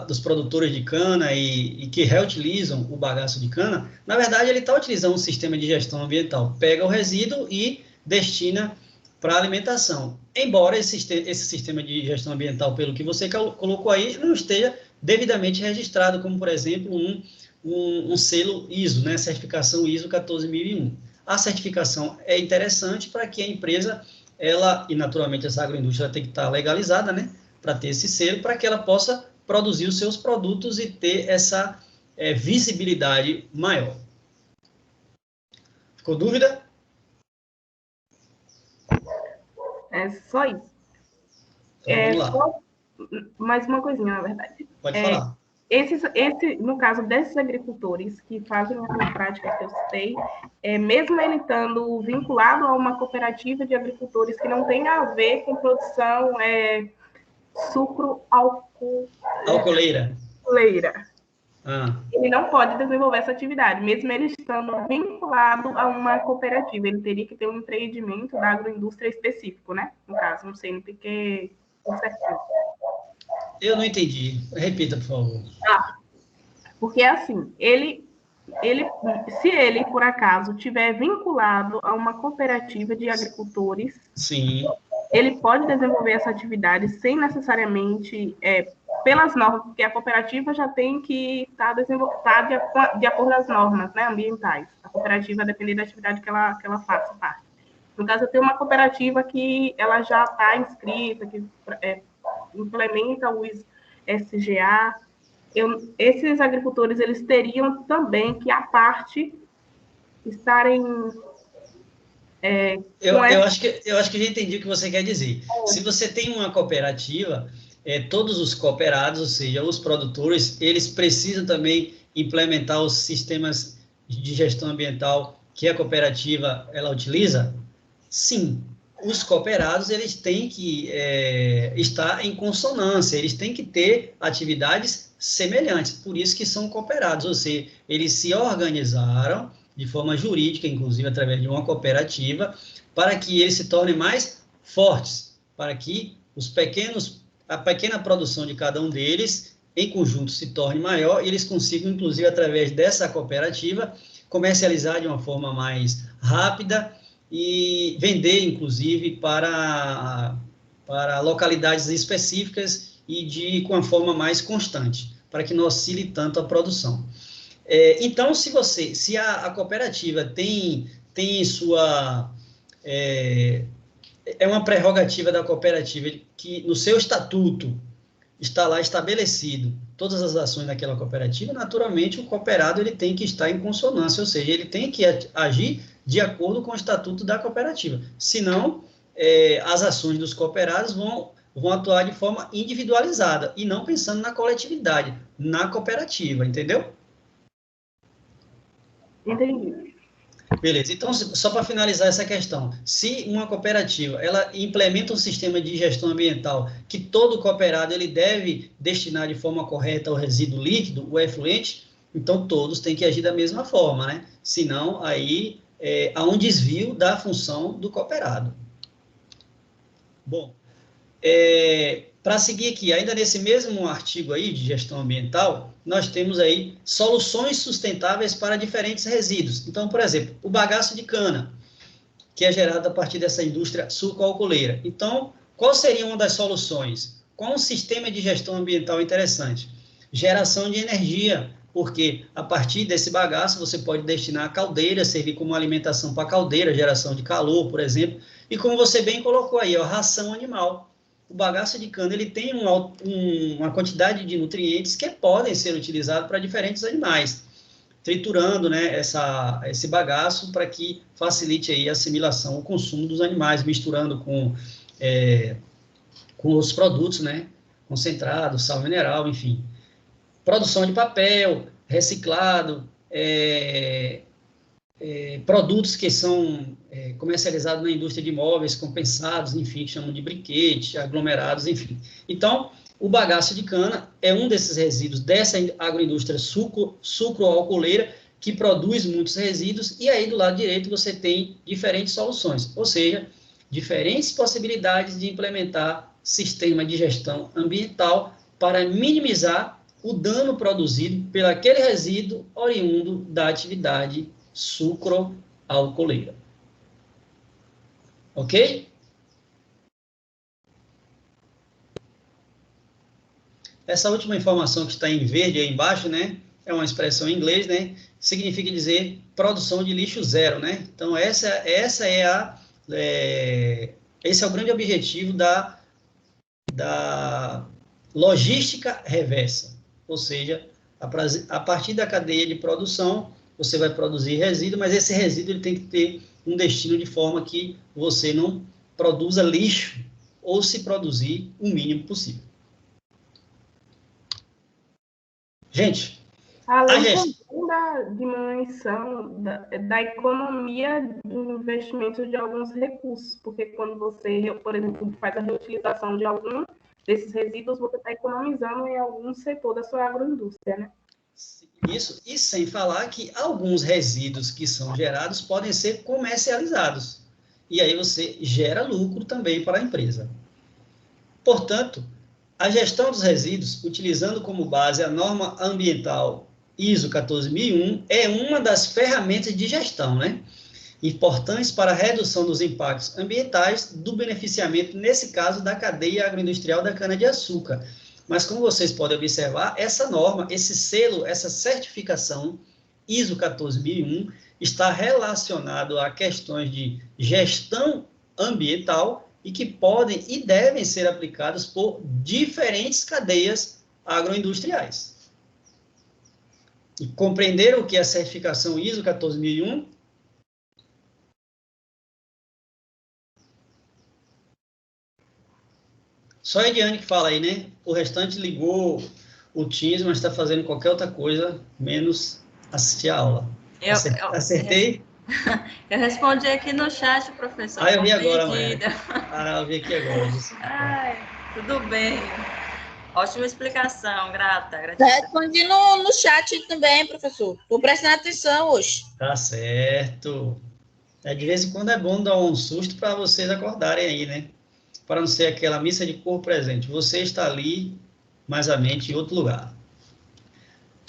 A: dos produtores de cana e que reutilizam o bagaço de cana, na verdade, ele está utilizando um sistema de gestão ambiental. Pega o resíduo e destina para alimentação. Embora esse sistema de gestão ambiental, pelo que você colocou aí, não esteja devidamente registrado, como, por exemplo, um selo ISO, né, certificação ISO 14001. A certificação é interessante para que a empresa, e naturalmente essa agroindústria tem que estar legalizada, né, para ter esse selo, para que ela possa produzir os seus produtos e ter essa visibilidade maior. Ficou dúvida?
B: É só isso.
A: Então, vamos lá.
B: Só mais uma coisinha, na verdade.
A: Pode falar.
B: No caso desses agricultores que fazem a prática que eu citei, mesmo ele estando vinculado a uma cooperativa de agricultores que não tem a ver com produção
A: Alcooleira.
B: Ele não pode desenvolver essa atividade, mesmo ele estando vinculado a uma cooperativa. Ele teria que ter um empreendimento da agroindústria específico, né? No caso, um CNPq certinho.
A: Eu não entendi. Repita, por favor.
B: Porque, assim, se ele, por acaso, tiver vinculado a uma cooperativa de agricultores,
A: sim,
B: ele pode desenvolver essa atividade sem necessariamente, pelas normas, porque a cooperativa já tem que estar de acordo com as normas, né, ambientais. A cooperativa depende da atividade que ela faça parte. No caso, eu tenho uma cooperativa que ela já está inscrita, que implementa o SGA. Esses agricultores, eles teriam também que, à parte, estarem...
A: Eu acho que já entendi o que você quer dizer. Se você tem uma cooperativa, todos os cooperados, ou seja, os produtores, eles precisam também implementar os sistemas de gestão ambiental que a cooperativa ela utiliza? Sim. Os cooperados, eles têm que estar em consonância, eles têm que ter atividades semelhantes, por isso que são cooperados, ou seja, eles se organizaram de forma jurídica, inclusive através de uma cooperativa, para que eles se tornem mais fortes, para que a pequena produção de cada um deles, em conjunto, se torne maior, e eles consigam, inclusive, através dessa cooperativa, comercializar de uma forma mais rápida, e vender, inclusive, para localidades específicas e com uma forma mais constante, para que não oscile tanto a produção. Então, se a cooperativa tem sua... É uma prerrogativa da cooperativa que no seu estatuto está lá estabelecido todas as ações daquela cooperativa, naturalmente o cooperado ele tem que estar em consonância, ou seja, ele tem que agir de acordo com o estatuto da cooperativa. Senão, as ações dos cooperados vão atuar de forma individualizada e não pensando na coletividade, na cooperativa, entendeu?
B: Entendi.
A: Beleza. Então, só para finalizar essa questão, se uma cooperativa ela implementa um sistema de gestão ambiental que todo cooperado ele deve destinar de forma correta o resíduo líquido, o efluente, então todos têm que agir da mesma forma, né? Senão, aí há um desvio da função do cooperado. Bom, para seguir aqui, ainda nesse mesmo artigo aí de gestão ambiental, nós temos aí soluções sustentáveis para diferentes resíduos. Então, por exemplo, o bagaço de cana, que é gerado a partir dessa indústria sucroalcooleira. Então, qual seria uma das soluções? Qual um sistema de gestão ambiental interessante? Geração de energia, porque a partir desse bagaço você pode destinar a caldeira, servir como alimentação para a caldeira, geração de calor, por exemplo. E como você bem colocou aí, a ração animal. O bagaço de cana ele tem uma quantidade de nutrientes que podem ser utilizados para diferentes animais, triturando, né, esse bagaço para que facilite aí a assimilação, o consumo dos animais, misturando com os produtos, né, concentrados, sal mineral, enfim. Produção de papel, reciclado, produtos que são comercializados na indústria de imóveis, compensados, enfim, que chamam de briquete, aglomerados, enfim. Então, o bagaço de cana é um desses resíduos dessa agroindústria sucroalcooleira, que produz muitos resíduos, e aí do lado direito você tem diferentes soluções, ou seja, diferentes possibilidades de implementar sistema de gestão ambiental para minimizar o dano produzido pelo aquele resíduo oriundo da atividade sucroalcooleira. Ok? Essa última informação que está em verde aí embaixo, né, é uma expressão em inglês, né, significa dizer produção de lixo zero, né? Então, esse é o grande objetivo da logística reversa, ou seja, a partir da cadeia de produção, você vai produzir resíduo, mas esse resíduo ele tem que ter um destino de forma que você não produza lixo, ou se produzir o mínimo possível. Gente,
B: além também da diminuição da economia do investimento de alguns recursos, porque quando você, por exemplo, faz a reutilização de algum desses resíduos, você está economizando em algum setor da sua agroindústria, né?
A: Isso, e sem falar que alguns resíduos que são gerados podem ser comercializados, e aí você gera lucro também para a empresa. Portanto, a gestão dos resíduos, utilizando como base a norma ambiental ISO 14001, é uma das ferramentas de gestão, né? Importantes para a redução dos impactos ambientais do beneficiamento, nesse caso, da cadeia agroindustrial da cana-de-açúcar. Mas, como vocês podem observar, essa norma, esse selo, essa certificação ISO 14001 está relacionado a questões de gestão ambiental e que podem e devem ser aplicadas por diferentes cadeias agroindustriais. E compreender o que é a certificação ISO 14001? Só a Ediane que fala aí, né? O restante ligou o Teams, mas está fazendo qualquer outra coisa, menos assistir a aula. Acertei?
C: Eu respondi aqui no chat, professor.
A: Eu vi agora, Maria. Eu vi aqui agora.
C: Ai, tudo bem. Ótima explicação, grata.
E: Respondi no chat também, professor. Estou prestando atenção hoje.
A: Tá certo. De vez em quando é bom dar um susto para vocês acordarem aí, né? Para não ser aquela missa de corpo presente. Você está ali, mas a mente em outro lugar.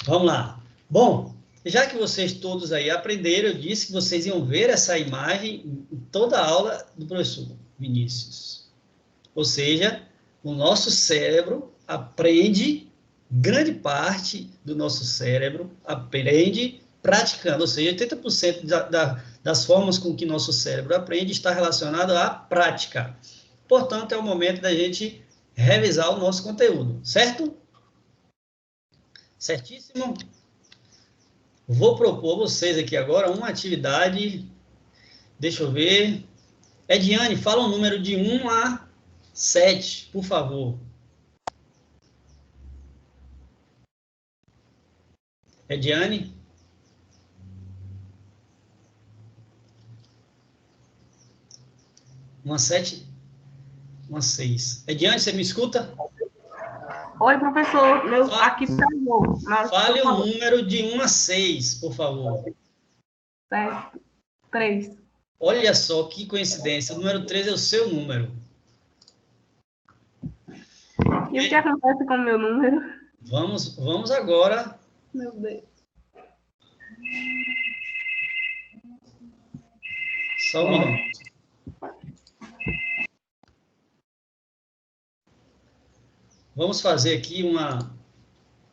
A: Vamos lá. Bom, já que vocês todos aí aprenderam, eu disse que vocês iam ver essa imagem em toda a aula do professor Vinícius. Ou seja, o nosso cérebro aprende, grande parte do nosso cérebro aprende praticando, ou seja, 80% das formas com que nosso cérebro aprende está relacionado à prática. Portanto, é o momento da gente revisar o nosso conteúdo, certo? Certíssimo? Vou propor a vocês aqui agora uma atividade, deixa eu ver. Ediane, fala um número de 1 a 7, por favor. Ediane? Uma 7, uma 6. Ediane, você me escuta?
B: Oi, professor. Aqui travou.
A: Fale o número de 1 a 6, por favor.
B: 3.
A: Olha só que coincidência. O número 3 é o seu número.
B: E o que acontece com o meu número?
A: Vamos agora.
B: Meu Deus.
A: Só um minuto. Vamos fazer aqui uma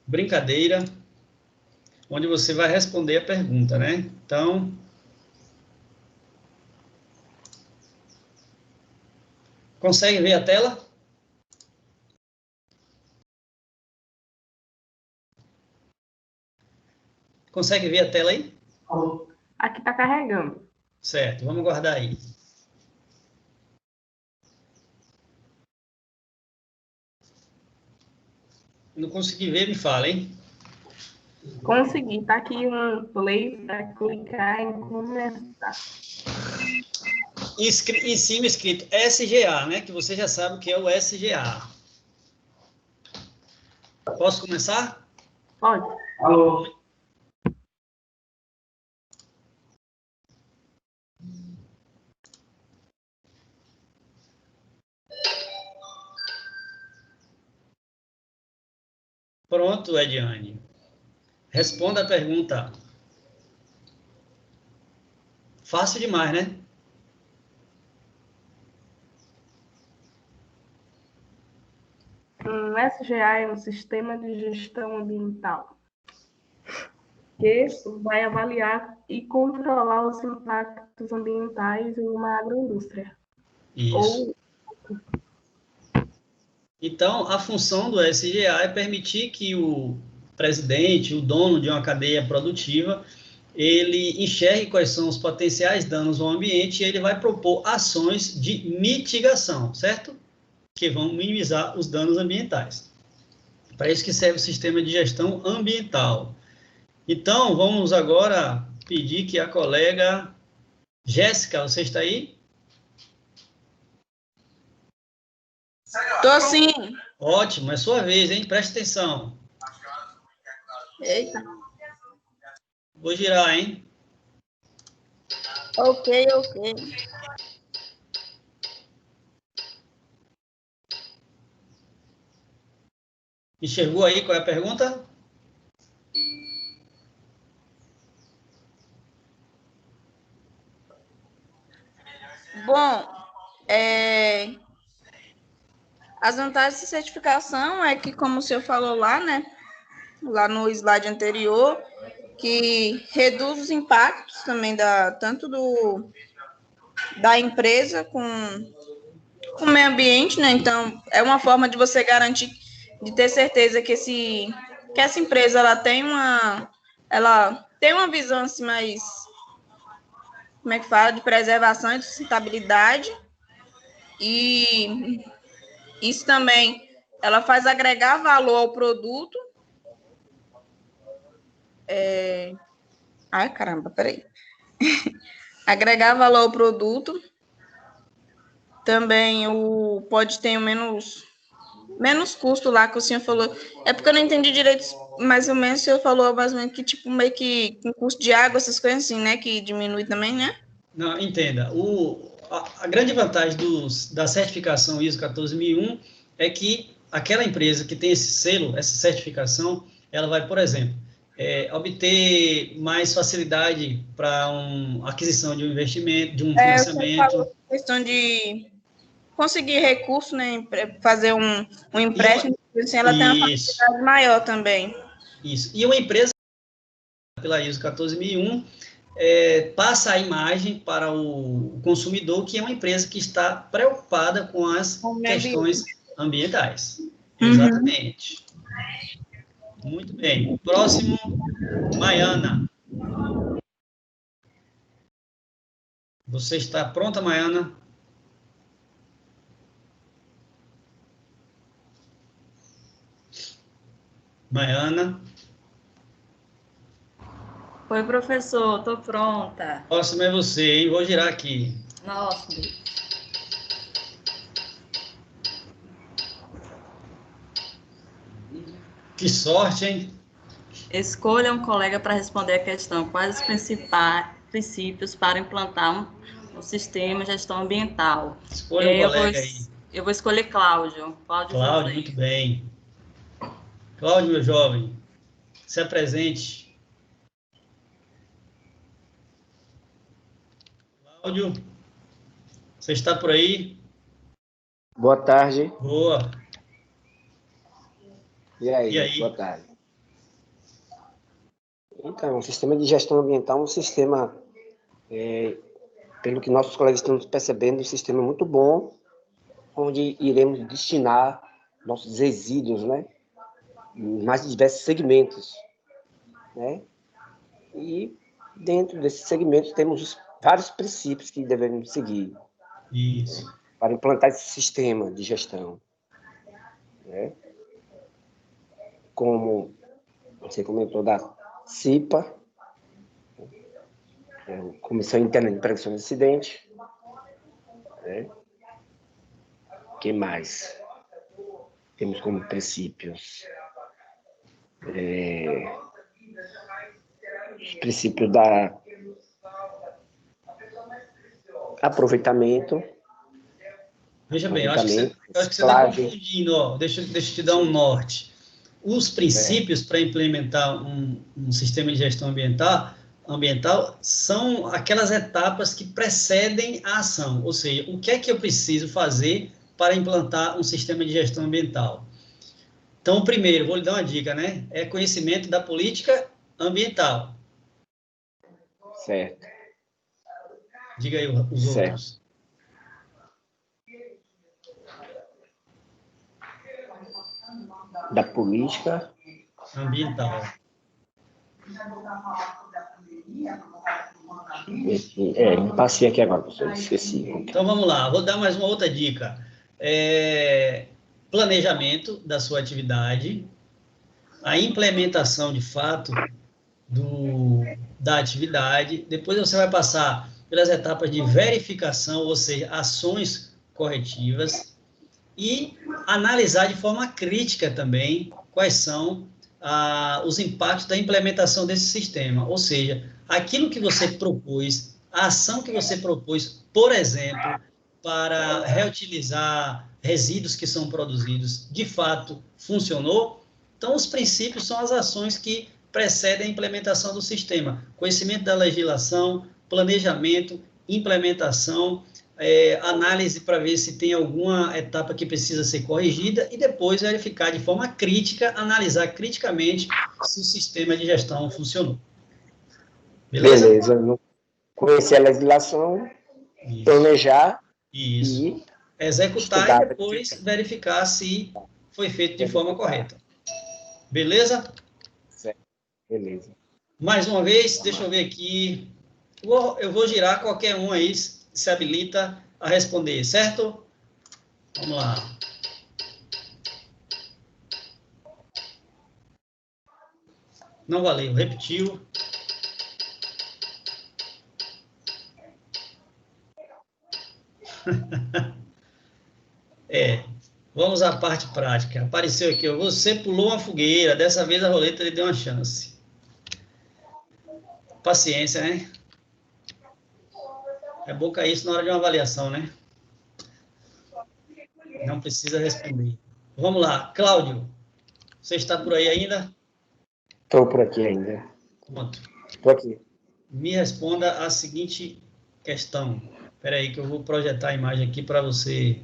A: brincadeira onde você vai responder a pergunta, né? Então, consegue ver a tela? Consegue ver a tela aí?
B: Aqui está carregando.
A: Certo, vamos guardar aí. Não consegui ver, me fala, hein?
B: Consegui. Tá aqui um play para clicar em começar.
A: Em cima escrito SGA, né? Que você já sabe o que é o SGA. Posso começar?
B: Pode.
D: Alô?
A: Pronto, Ediane. Responda a pergunta. Fácil demais, né?
B: Um SGA é um sistema de gestão ambiental que vai avaliar e controlar os impactos ambientais em uma agroindústria.
A: Isso. Então, a função do SGA é permitir que o presidente, o dono de uma cadeia produtiva, ele enxergue quais são os potenciais danos ao ambiente e ele vai propor ações de mitigação, certo? Que vão minimizar os danos ambientais. Para isso que serve o sistema de gestão ambiental. Então, vamos agora pedir que a colega Jéssica, você está aí?
E: Tô sim.
A: Ótimo, é sua vez, hein? Preste atenção.
E: Eita.
A: Vou girar, hein?
E: Ok.
A: Enxergou aí qual é a pergunta?
E: Bom, as vantagens de certificação é que, como o senhor falou lá, né? Lá no slide anterior, que reduz os impactos também tanto da empresa com o meio ambiente, né? Então, é uma forma de você garantir, de ter certeza que essa empresa ela tem uma visão assim mais, como é que fala, de preservação e de sustentabilidade. E isso também, ela faz agregar valor ao produto. Ai, caramba, peraí. Agregar valor ao produto. Também pode ter menos custo lá que o senhor falou. É porque eu não entendi direito, mais ou menos, o senhor falou mais ou menos que, tipo, meio que com custo de água, essas coisas assim, né? Que diminui também, né?
A: Não, entenda. A grande vantagem da certificação ISO 14001 é que aquela empresa que tem esse selo, essa certificação, ela vai, por exemplo, obter mais facilidade para aquisição de um investimento, de um financiamento.
E: Questão de conseguir recurso, né? Fazer um empréstimo, assim, ela tem uma facilidade maior também.
A: Isso. E uma empresa, pela ISO 14001, passa a imagem para o consumidor que é uma empresa que está preocupada com as questões ambientais. Exatamente. Muito bem. Próximo, Maiana. Você está pronta, Maiana? Maiana?
C: Oi, professor, estou pronta.
A: Próximo é você, hein? Vou girar aqui.
C: Nossa, Deus.
A: Que sorte, hein?
C: Escolha um colega para responder a questão. Quais os principais princípios para implantar um sistema de gestão ambiental?
A: Escolha um colega aí.
C: Eu vou escolher Cláudio. Cláudio
A: Cláudio,
C: José.
A: muito bem. Cláudio, meu jovem, se apresente. Cláudio, você está por aí?
F: Boa tarde.
A: Boa.
F: E aí? Boa tarde. Então, o sistema de gestão ambiental é um sistema, pelo que nossos colegas estão percebendo, um sistema muito bom, onde iremos destinar nossos resíduos, né, em mais diversos segmentos, né? E dentro desses segmentos temos vários princípios que devemos seguir.
A: Isso.
F: Para implantar esse sistema de gestão, né? Como você comentou da CIPA, Comissão Interna de Prevenção de Acidente, né? Que mais temos como princípios? Os princípios da aproveitamento.
A: Veja bem, eu acho que você está confundindo, ó. Deixa eu te dar um norte. Os princípios para implementar um sistema de gestão ambiental são aquelas etapas que precedem a ação, ou seja, o que é que eu preciso fazer para implantar um sistema de gestão ambiental. Então, o primeiro, vou lhe dar uma dica, né? É conhecimento da política ambiental.
F: Certo.
A: Diga aí os outros.
F: Da política
A: ambiental.
F: Passei aqui agora, professor, esqueci.
A: Então, vamos lá, vou dar mais uma outra dica. Planejamento da sua atividade, a implementação, de fato, da atividade, depois você vai passar pelas etapas de verificação, ou seja, ações corretivas, e analisar de forma crítica também quais são os impactos da implementação desse sistema, ou seja, aquilo que você propôs, a ação que você propôs, por exemplo, para reutilizar resíduos que são produzidos, de fato funcionou? Então, os princípios são as ações que precedem a implementação do sistema. Conhecimento da legislação, planejamento, implementação, análise para ver se tem alguma etapa que precisa ser corrigida e depois verificar de forma crítica, analisar criticamente se o sistema de gestão funcionou.
F: Beleza. Conhecer a legislação, isso. Planejar
A: isso.
F: E
A: executar estudar, e depois verificar se foi feito de forma correta. Beleza?
F: Certo. Beleza.
A: Mais uma vez, deixa eu ver aqui. Eu vou girar, qualquer um aí se habilita a responder, certo? Vamos lá. Não valeu, repetiu. Vamos à parte prática. Apareceu aqui, você pulou uma fogueira, dessa vez a roleta lhe deu uma chance. Paciência, né? É bom cair isso na hora de uma avaliação, né? Não precisa responder. Vamos lá, Cláudio, você está por aí ainda?
F: Estou por aqui ainda.
A: Pronto.
F: Estou aqui.
A: Me responda a seguinte questão. Espera aí que eu vou projetar a imagem aqui para você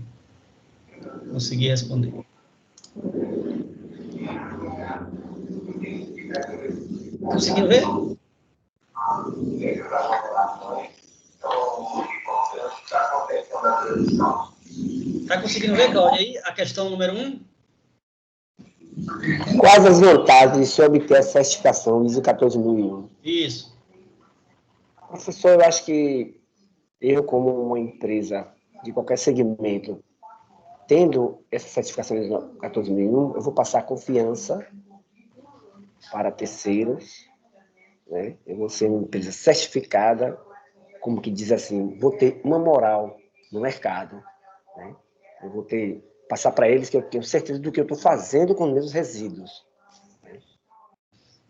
A: conseguir responder. Conseguindo ver? Está conseguindo ver, Cláudio, aí a questão número 1?
F: Quais as vantagens de se obter a certificação ISO 14001?
A: Isso.
F: Professor, eu acho que eu, como uma empresa de qualquer segmento, tendo essa certificação ISO 14001, eu vou passar confiança para terceiros, né? Eu vou ser uma empresa certificada, como que diz assim, vou ter uma moral no mercado, né? Eu vou passar para eles que eu tenho certeza do que eu estou fazendo com os meus resíduos.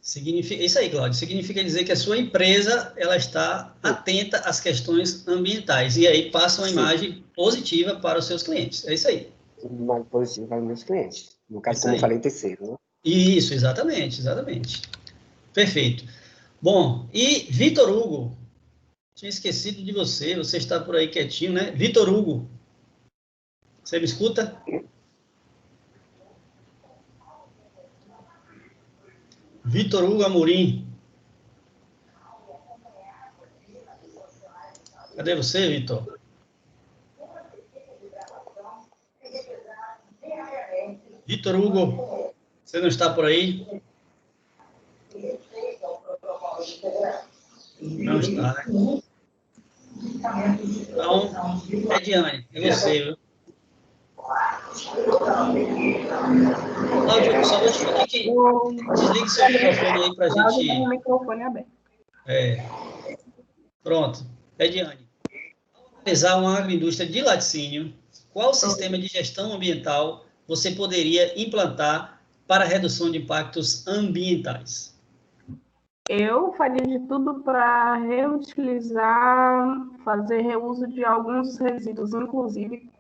A: Significa, isso aí, Cláudio, significa dizer que a sua empresa ela está atenta às questões ambientais e aí passa uma imagem positiva para os seus clientes. É isso aí.
F: Uma positivo para os meus clientes. No caso,
A: Isso
F: como
A: aí.
F: eu falei, terceiro, né?
A: Isso, exatamente, exatamente. Perfeito. Bom, e Vitor Hugo, tinha esquecido de você, você está por aí quietinho, né? Vitor Hugo, você me escuta? Vitor Hugo Amorim. Cadê você, Vitor? Vitor Hugo, você não está por aí? Não está. Então, Ediane, é você, viu? Cláudio, só vou te pedir que desligue seu microfone aí para a
B: Cláudio
A: gente...
B: tem o microfone aberto.
A: Pronto. Ediane, ao analisar uma agroindústria de laticínio, qual sistema de gestão ambiental você poderia implantar para a redução de impactos ambientais?
B: Eu faria de tudo para reutilizar, fazer reuso de alguns resíduos, inclusive,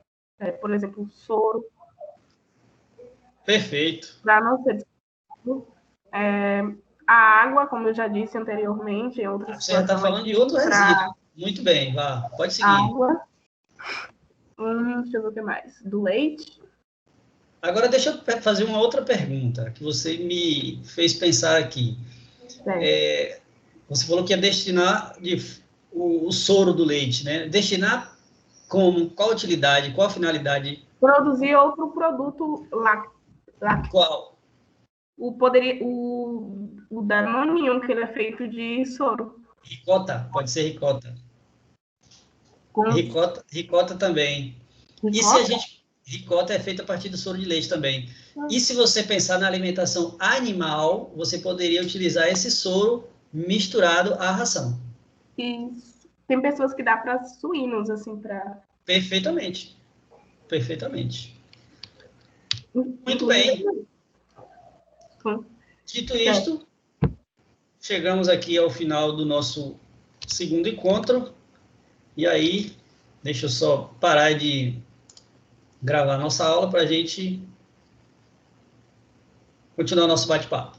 B: por exemplo, soro,
A: Perfeito.
B: para não ser a água, como eu já disse anteriormente, em outras
A: Você já está falando de outro resíduo. Muito bem, vá, pode seguir.
B: Água, deixa eu ver o que mais, do leite.
A: Agora, deixa eu fazer uma outra pergunta, que você me fez pensar aqui. Você falou que ia destinar o soro do leite, né? Destinar como? Qual utilidade, qual finalidade?
B: Produzir outro produto lácteo.
A: Qual?
B: O Danoninho, que ele é feito de soro.
A: Ricota, pode ser ricota. Ricota também.
B: Ricota?
A: E se a gente... Ricota é feita a partir do soro de leite também. E se você pensar na alimentação animal, você poderia utilizar esse soro misturado à ração.
B: Isso. Tem pessoas que dá para suínos, assim, para...
A: Perfeitamente. Perfeitamente. Muito bem. Dito isto, chegamos aqui ao final do nosso segundo encontro. E aí, deixa eu só parar de gravar nossa aula para a gente continuar nosso bate-papo.